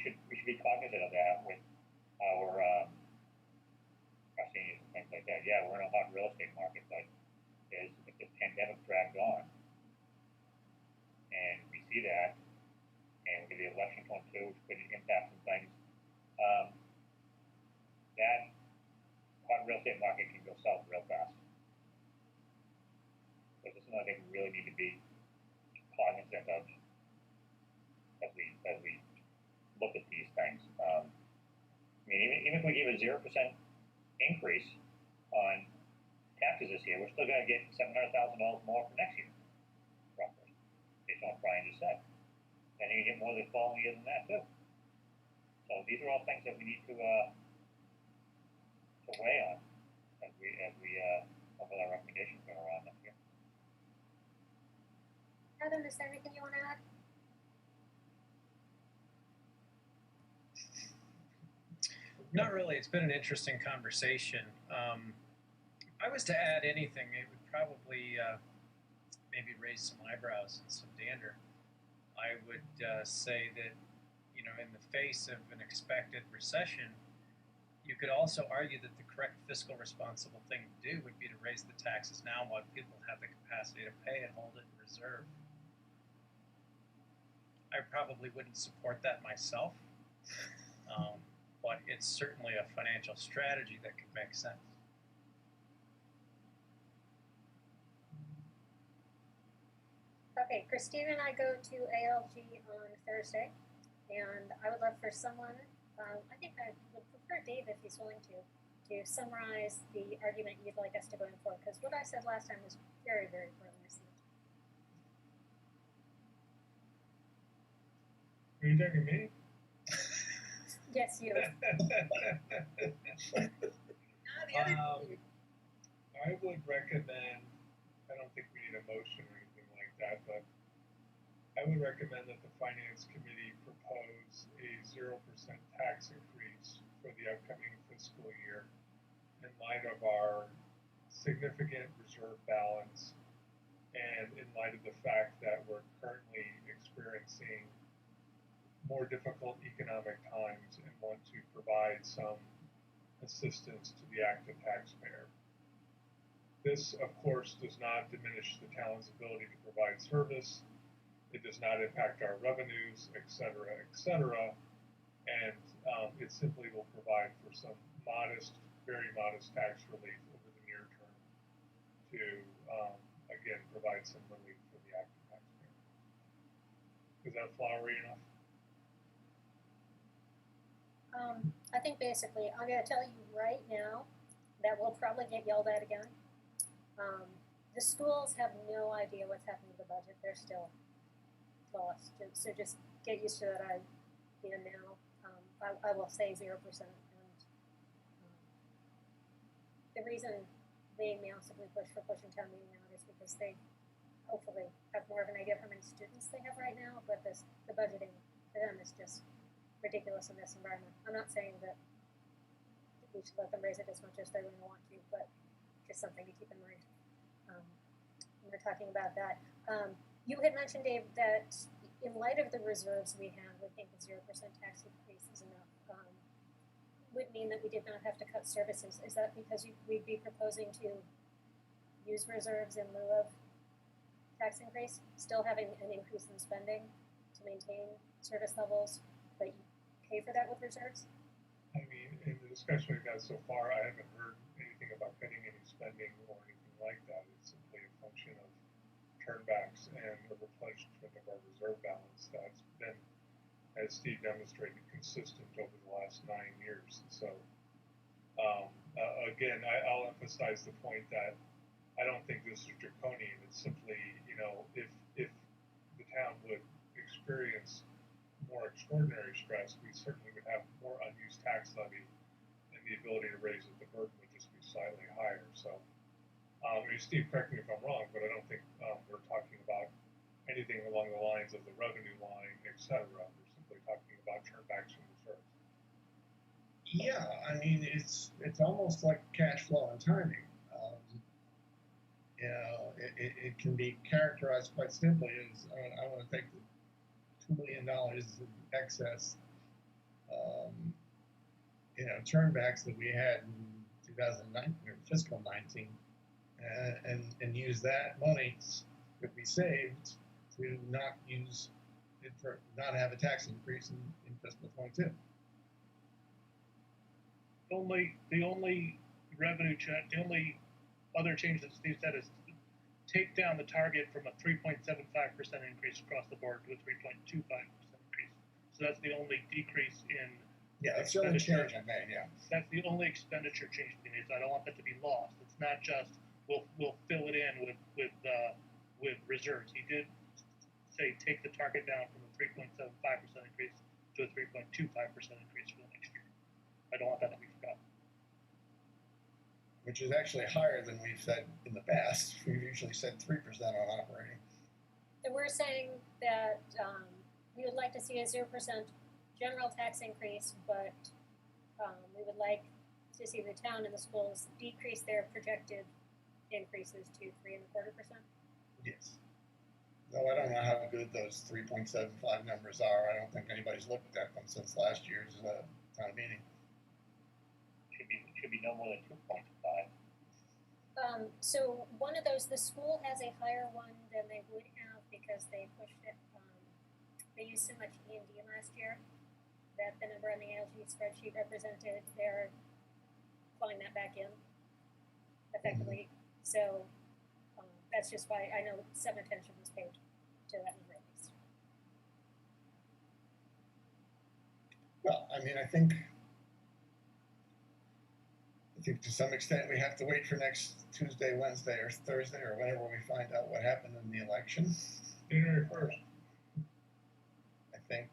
should be cognizant of that with our seniors and things like that. Yeah, we're in a hot real estate market, but if the pandemic drags on, and we see that, and we get the election come too, which could impact some things, that hot real estate market can go south real fast. So this is another thing we really need to be cognizant of as we look at these things. Even if we give a 0% increase on taxes this year, we're still going to get $700,000 more for next year, roughly, based on what Brian just said. And you can get more the following year than that too. So these are all things that we need to weigh on as we come with our recommendations going around next year. Adam, is there anything you want to add? Not really. It's been an interesting conversation. If I was to add anything, it would probably maybe raise some eyebrows and some dander. I would say that, in the face of an expected recession, you could also argue that the correct fiscal responsible thing to do would be to raise the taxes now while people have the capacity to pay and hold it in reserve. I probably wouldn't support that myself, but it's certainly a financial strategy that could make sense. Okay, Christine and I go to ALG on Thursday, and I would love for someone, I think I would prefer Dave if he's willing to summarize the argument you'd like us to go in for, because what I said last time was very, very poorly received. Are you talking to me? Yes, you. I would recommend, I don't think we need a motion or anything like that, but I would recommend that the Finance Committee propose a 0% tax increase for the upcoming fiscal year in light of our significant reserve balance and in light of the fact that we're currently experiencing more difficult economic times and want to provide some assistance to the Acton taxpayer. This, of course, does not diminish the town's ability to provide service. It does not impact our revenues, et cetera, and it simply will provide for some modest, very modest tax relief over the near term to, again, provide some relief for the Acton taxpayer. Is that flowery enough? I think basically, I'm going to tell you right now that we'll probably get yelled at again. The schools have no idea what's happening to the budget. They're still lost. So just get used to that. Now, I will say 0%. And the reason they massively push for pushing town meeting out is because they hopefully have more of an idea of how many students they have right now, but the budgeting for them is just ridiculous in this environment. I'm not saying that we should let them raise it as much as they really want to, but just something to keep in mind when we're talking about that. You had mentioned, Dave, that in light of the reserves we have, we think the 0% tax increase is enough. Would mean that we did not have to cut services. Is that because we'd be proposing to use reserves in lieu of tax increase, still having an increase in spending to maintain service levels, but you pay for that with reserves? I mean, in the discussion we've had so far, I haven't heard anything about cutting any spending or anything like that. It's simply a function of turnbacks and a replenishment of our reserve balance that's been, as Steve demonstrated, consistent over the last 9 years. So, again, I'll emphasize the point that I don't think this is draconian. It's simply, if the town would experience more extraordinary stress, we certainly would have more unused tax levy, and the ability to raise it, the burden would just be slightly higher. So, Steve, correct me if I'm wrong, but I don't think we're talking about anything along the lines of the revenue line, etc. They're simply talking about turnbacks from reserves. Yeah, I mean, it's almost like cash flow and timing. You know, it can be characterized quite simply as I want to take the $2 million in excess, you know, turnbacks that we had in 2009 or fiscal 19, and use that money that we saved to not use it for not have a tax increase in fiscal 22. The only revenue check, the only other change that Steve said is take down the target from a 3.75% increase across the board to a 3.25% increase. So that's the only decrease in. Yeah, that's the only change I made. Yeah, that's the only expenditure change we made. So I don't want that to be lost. It's not just we'll fill it in with reserves. He did say take the target down from a 3.75% increase to a 3.25% increase for the next year. I don't want that to be forgotten. Which is actually higher than we've said in the past. We've usually said 3% on operating. So we're saying that we would like to see a 0% general tax increase, but we would like to see the town and the schools decrease their projected increases to 3.25%. Yes. Though I don't know how good those 3.75 numbers are. I don't think anybody's looked at them since last year's town meeting. Should be no more than 2.5. So one of those, the school has a higher one than they would have because they pushed it. They used so much E&D last year that the number on the ALG spreadsheet represented. They're pulling that back in effectively. Mm-hmm. So that's just why I know some attention was paid to that number at least. Well, I mean, I think to some extent we have to wait for next Tuesday, Wednesday, or Thursday, or whenever we find out what happened in the election. January 1st. I think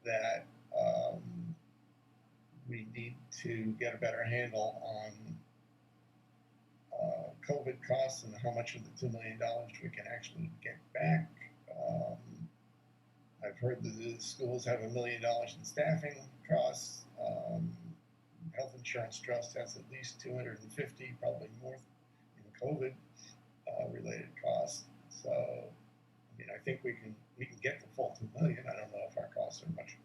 that we need to get a better handle on COVID costs and how much of the $2 million we can actually get back. I've heard that the schools have $1 million in staffing costs. Health Insurance Trust has at least 250, probably more in COVID related costs. So, I mean, I think we can get the full $2 million. I don't know if our costs are much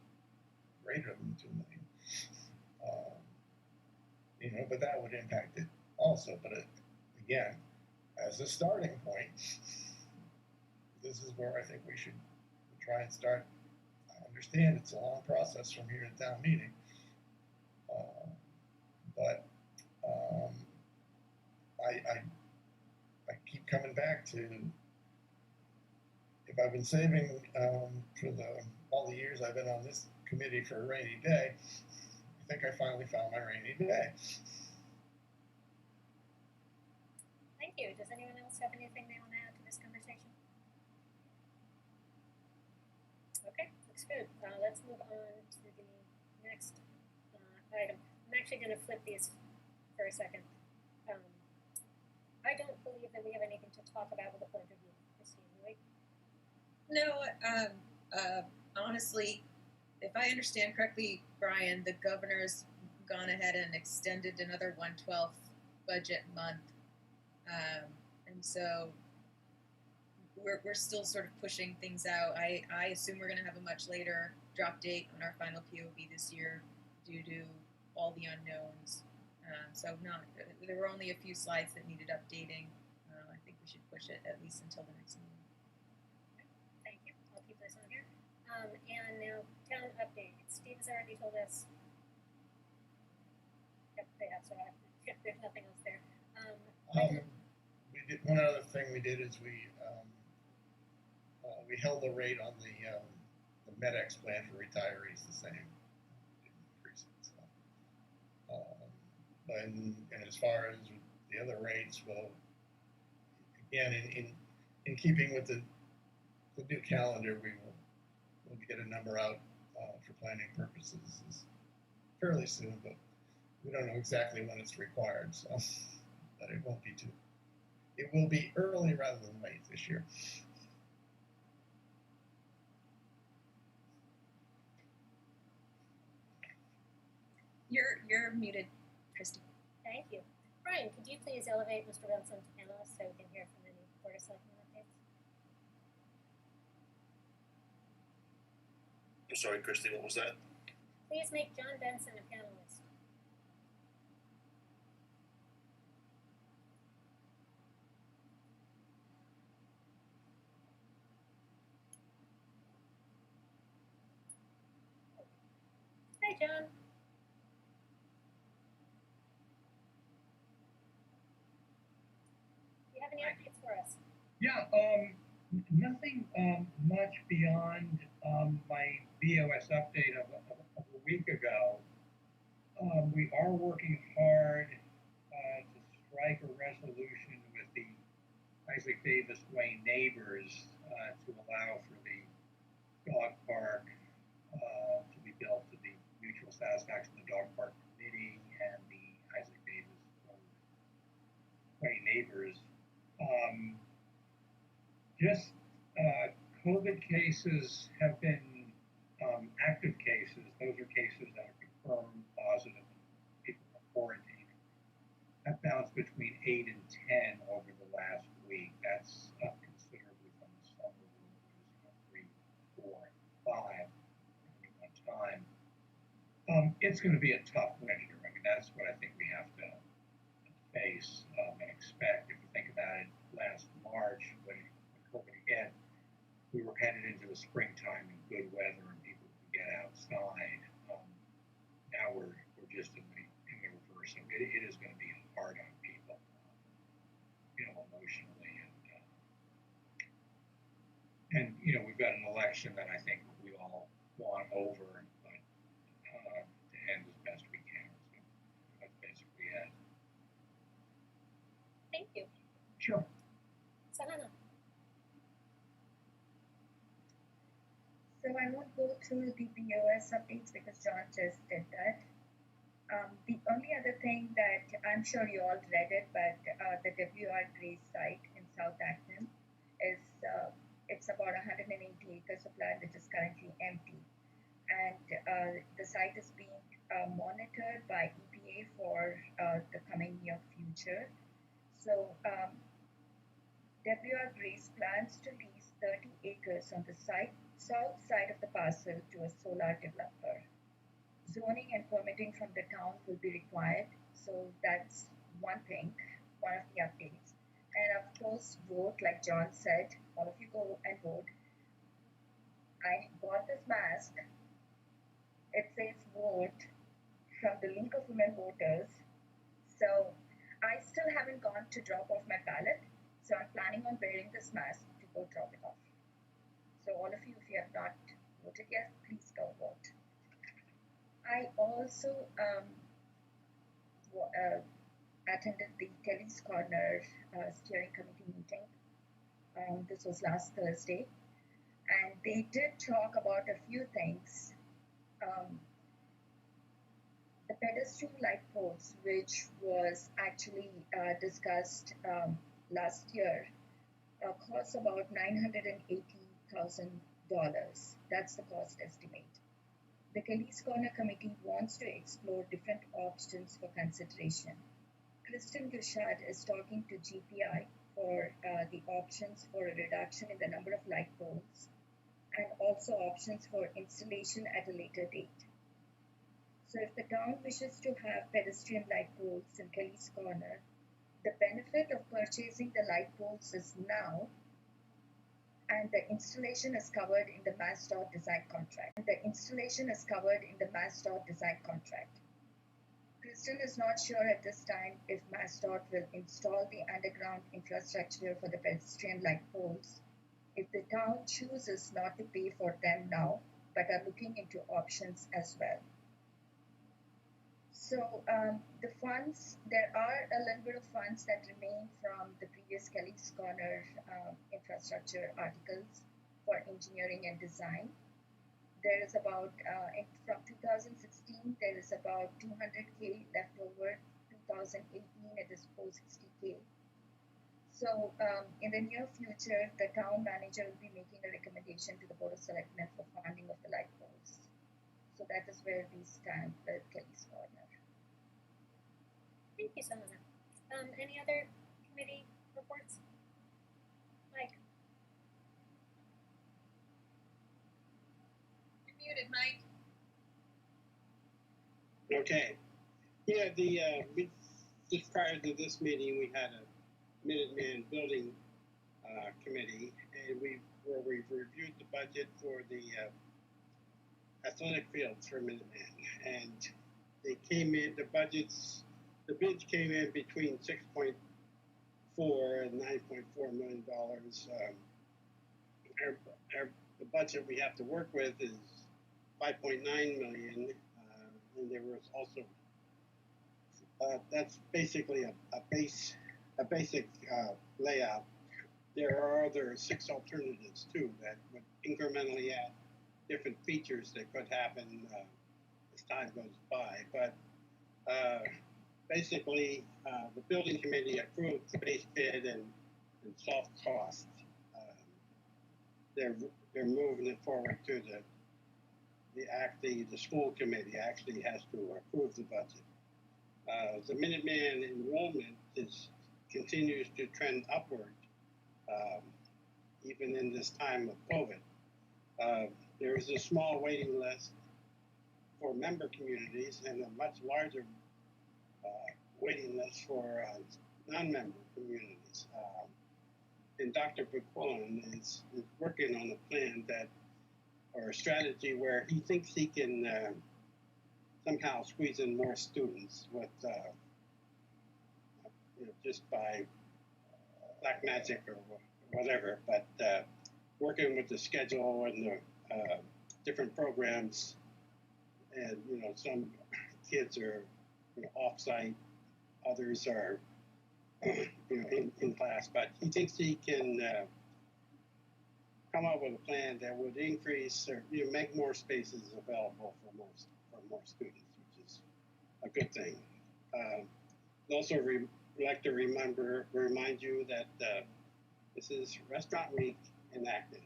greater than $2 million. You know, but that would impact it also. But again, as a starting point, this is where I think we should try and start. I understand it's a long process from here to town meeting. But I keep coming back to, if I've been saving for all the years I've been on this committee for a rainy day, I think I finally found my rainy day. Thank you. Does anyone else have anything they want to add to this conversation? Okay, looks good. Let's move on to the next item. I'm actually going to flip these for a second. I don't believe that we have anything to talk about with the point of view, Christine, do we? No, honestly, if I understand correctly, Brian, the governor's gone ahead and extended another 1/12 budget month, and so we're still sort of pushing things out. I assume we're going to have a much later drop date on our final POV this year due to all the unknowns. There were only a few slides that needed updating. I think we should push it at least until the next meeting. Okay, thank you. I'll keep this on here. And now town updates. Steve has already told us. Yep, they have. So there's nothing else there. We did one other thing we did is we held the rate on the MedX plan for retirees the same. We didn't increase it. So, and as far as the other rates, well, again, in keeping with the new calendar, we'll get a number out for planning purposes fairly soon, but we don't know exactly when it's required, so but it won't be too it will be early rather than late this year. You're muted, Christy. Thank you. Brian, could you please elevate Mr. Benson to panelist so we can hear from any Board of Selectmen updates? I'm sorry, Christy, what was that? Please make John Benson a panelist. Hi, John. Do you have any updates for us? Yeah, nothing much beyond my BOS update of a week ago. We are working hard to strike a resolution with the Isaac Davis Way neighbors to allow for the dog park to be built to the mutual satisfaction of the dog park committee and the Isaac Davis Way neighbors. COVID cases have been active cases. Those are cases that are confirmed positive and people are quarantined. Have bounced between 8 and 10 over the last week. That's up considerably from the summer where it was 3, 4, and 5 at any one time. It's going to be a tough winter. I mean, that's what I think we have to face and expect. If you think about it, last March when COVID hit, we were headed into the springtime in good weather and people could get outside. Now we're just in the reverse. It is going to be hard on people, emotionally, and we've got an election that I think we all want over, but to end as best we can. So that's basically it. Thank you. Sure. Sahana. So I won't go through the BOS updates because John just did that. The only other thing that I'm sure you all read it, but the WR Grace site in South Acton is it's about 180 acres of land which is currently empty, and the site is being monitored by EPA for the coming near future. So WR Grace plans to lease 30 acres on the south side of the parcel to a solar developer. Zoning and permitting from the town will be required, so that's one thing, one of the updates. And of course, vote, like John said, all of you go and vote. I bought this mask. It says vote from the Link of Women Voters. So I still haven't gone to drop off my ballot, so I'm planning on wearing this mask to go drop it off. So all of you, if you have not voted yet, please go vote. I also attended the Kelly's Corner steering committee meeting. This was last Thursday, and they did talk about a few things. The pedestrian light poles, which was actually discussed last year, costs about $980,000. That's the cost estimate. The Kelly's Corner Committee wants to explore different options for consideration. Kristen Gushad is talking to GPI for the options for a reduction in the number of light poles and also options for installation at a later date. So if the town wishes to have pedestrian light poles in Kelly's Corner, the benefit of purchasing the light poles is now, and the installation is covered in the MassDOT design contract. Kristen is not sure at this time if MassDOT will install the underground infrastructure for the pedestrian light poles if the town chooses not to pay for them now, but are looking into options as well. So the funds, there are a little bit of funds that remain from the previous Kelly's Corner infrastructure articles for engineering and design. There is about, from 2016, there is about 200K left over. 2018, it is 460K. So in the near future, the town manager will be making a recommendation to the Board of Selectmen for funding of the light poles. So that is where we stand with Kelly's Corner. Thank you, Selena. Any other committee reports? Mike? You're muted, Mike. Okay. Yeah, just prior to this meeting, we had a Minuteman Building Committee, and we've reviewed the budget for the athletic fields for Minuteman, and they came in. The bids came in between $6.4 and $9.4 million. The budget we have to work with is $5.9 million, and there was also that's basically a basic layout. There are other 6 alternatives too that would incrementally add different features that could happen as time goes by. But basically, the building committee approved the base bid and soft cost. They're moving it forward to the school committee actually has to approve the budget. The Minuteman enrollment continues to trend upward, even in this time of COVID. There is a small waiting list for member communities and a much larger waiting list for non-member communities. And Dr. Buquillon is working on a plan or a strategy where he thinks he can somehow squeeze in more students with just by black magic or whatever, but working with the schedule and the different programs, and some kids are off-site, others are in class, but he thinks he can come up with a plan that would increase or make more spaces available for more students, which is a good thing. Also, like to remind you that this is Restaurant Week in Acton,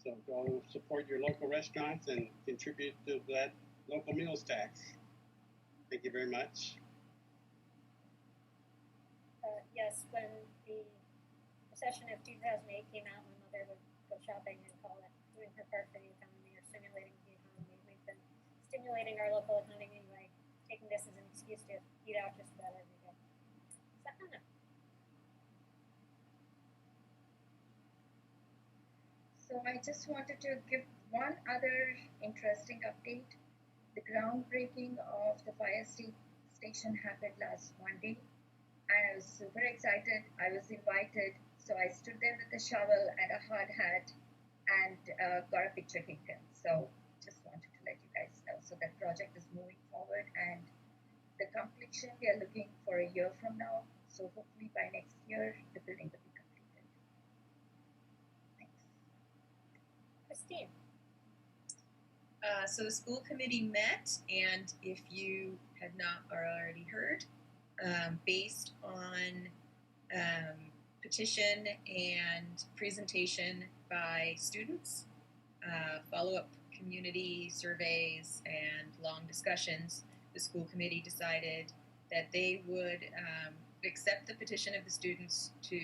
so go support your local restaurants and contribute to that local meals tax. Thank you very much. Yes, when the recession of 2008 came out, my mother would go shopping and call it doing her part for the economy or stimulating the economy. We've been stimulating our local economy by taking this as an excuse to eat out just about every day. Sakana. So I just wanted to give one other interesting update. The groundbreaking of the fire station happened last Monday, and I was super excited. I was invited, so I stood there with a shovel and a hard hat and got a picture taken. So just wanted to let you guys know. So that project is moving forward, and the completion we are looking for a year from now. So hopefully by next year the building will be completed. Thanks. Christine. So the school committee met, and if you had not already heard, based on petition and presentation by students, follow-up community surveys, and long discussions, the school committee decided that they would accept the petition of the students to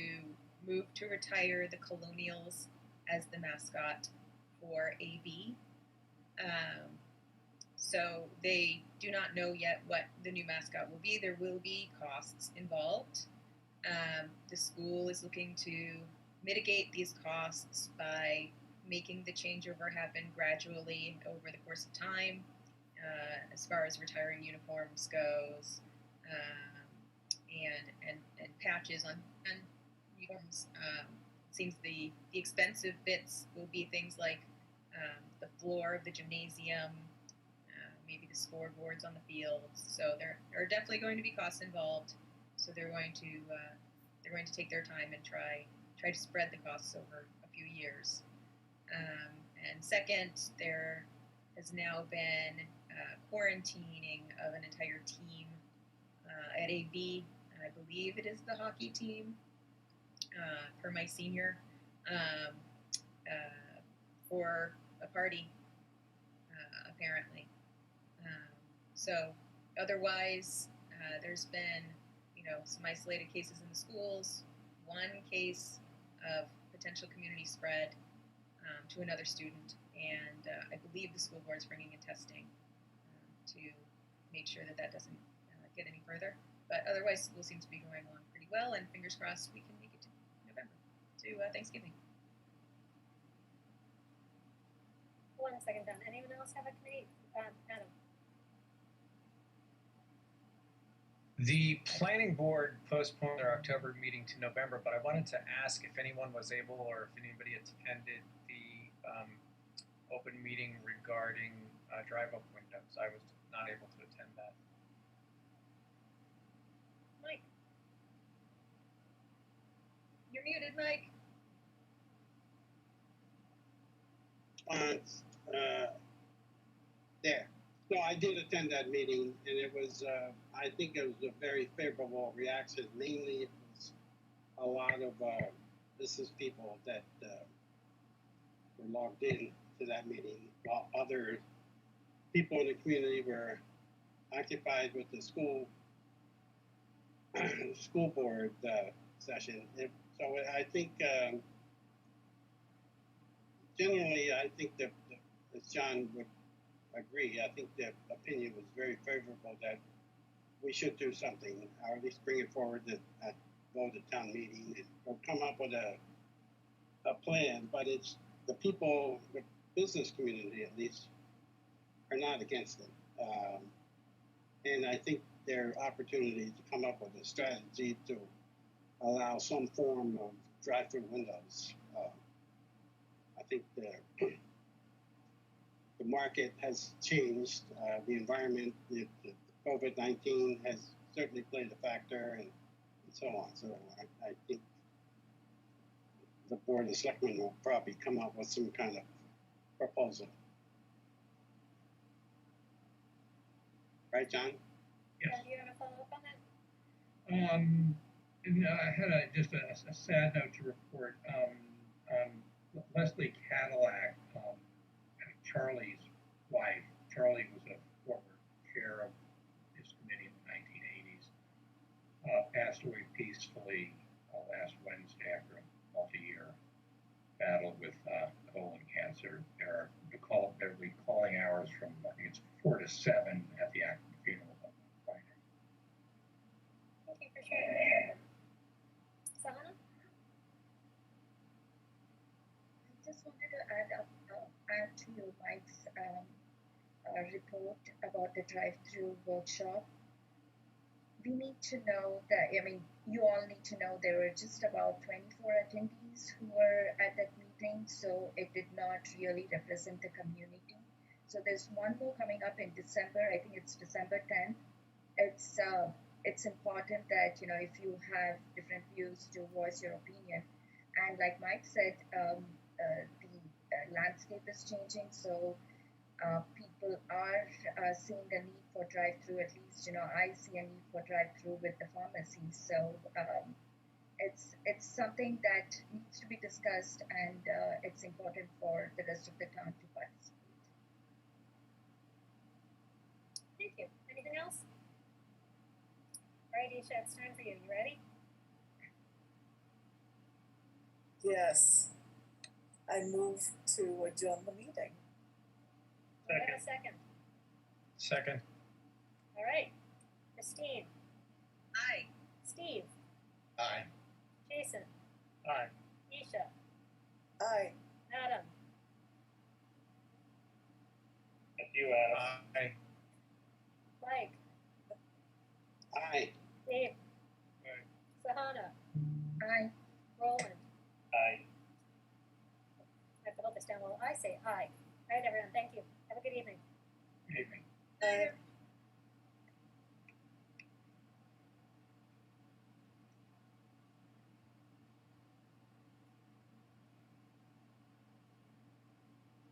move to retire the Colonials as the mascot for AB. So they do not know yet what the new mascot will be. There will be costs involved. The school is looking to mitigate these costs by making the changeover happen gradually over the course of time, as far as retiring uniforms goes, and patches on uniforms. Seems the expensive bits will be things like the floor of the gymnasium, maybe the scoreboards on the fields. So there are definitely going to be costs involved. So they're going to take their time and try to spread the costs over a few years. And second, there has now been quarantining of an entire team at AB. I believe it is the hockey team. for my senior for a party, apparently. So otherwise, there's been, some isolated cases in the schools, one case of potential community spread to another student, and I believe the school board's bringing in testing to make sure that doesn't get any further. But otherwise, school seems to be going along pretty well, and fingers crossed we can make it to November, to Thanksgiving. 1 second, Don. Anyone else have a committee? Adam. The planning board postponed their October meeting to November, but I wanted to ask if anyone was able, or if anybody attended the open meeting regarding drive-up windows. I was not able to attend that. Mike. You're muted, Mike. There. So I did attend that meeting, and it was, I think it was a very favorable reaction. Mainly, it was a lot of business people that were logged in to that meeting, while other people in the community were occupied with the school board session. So I think generally, I think that, as John would agree, I think the opinion was very favorable that we should do something, or at least bring it forward at vote at town meeting, or come up with a plan. But it's the people, the business community at least, are not against it. And I think there are opportunities to come up with a strategy to allow some form of drive-through windows. I think the market has changed. The environment, the COVID-19 has certainly played a factor, and so on. So I think the Board of Selectmen will probably come up with some kind of proposal. Right, John? Yes. Do you have a follow-up on that? And I had just a sad note to report. Leslie Cadillac, Charlie's wife. Charlie was a former chair of his committee in the 1980s. Passed away peacefully last Wednesday after a multi-year battle with colon cancer. There'll be calling hours from, I think it's 4 to 7 at the Acton funeral on Friday. Thank you for sharing. Sahana? I just wanted to add to you Mike's report about the drive-through workshop. We need to know that, you all need to know there were just about 24 attendees who were at that meeting, so it did not really represent the community. So there's one more coming up in December. I think it's December 10th. It's important that, if you have different views, to voice your opinion. And like Mike said, the landscape is changing, so people are seeing the need for drive-through. At least, I see a need for drive-through with the pharmacies. So it's something that needs to be discussed, and it's important for the rest of the town to participate. Thank you. Anything else? All right, Isha, it's time for you. You ready? Yes. I move to adjourn the meeting. Second. Second. All right. Christine. Aye. Steve. Aye. Jason. Aye. Isha. Aye. Adam. Thank you, Adam. Aye. Mike. Aye. Dave. Aye. Sahana. Aye. Roland. Aye. I have to hold this down while I say aye. All right, everyone. Thank you. Have a good evening. Good evening. Aye.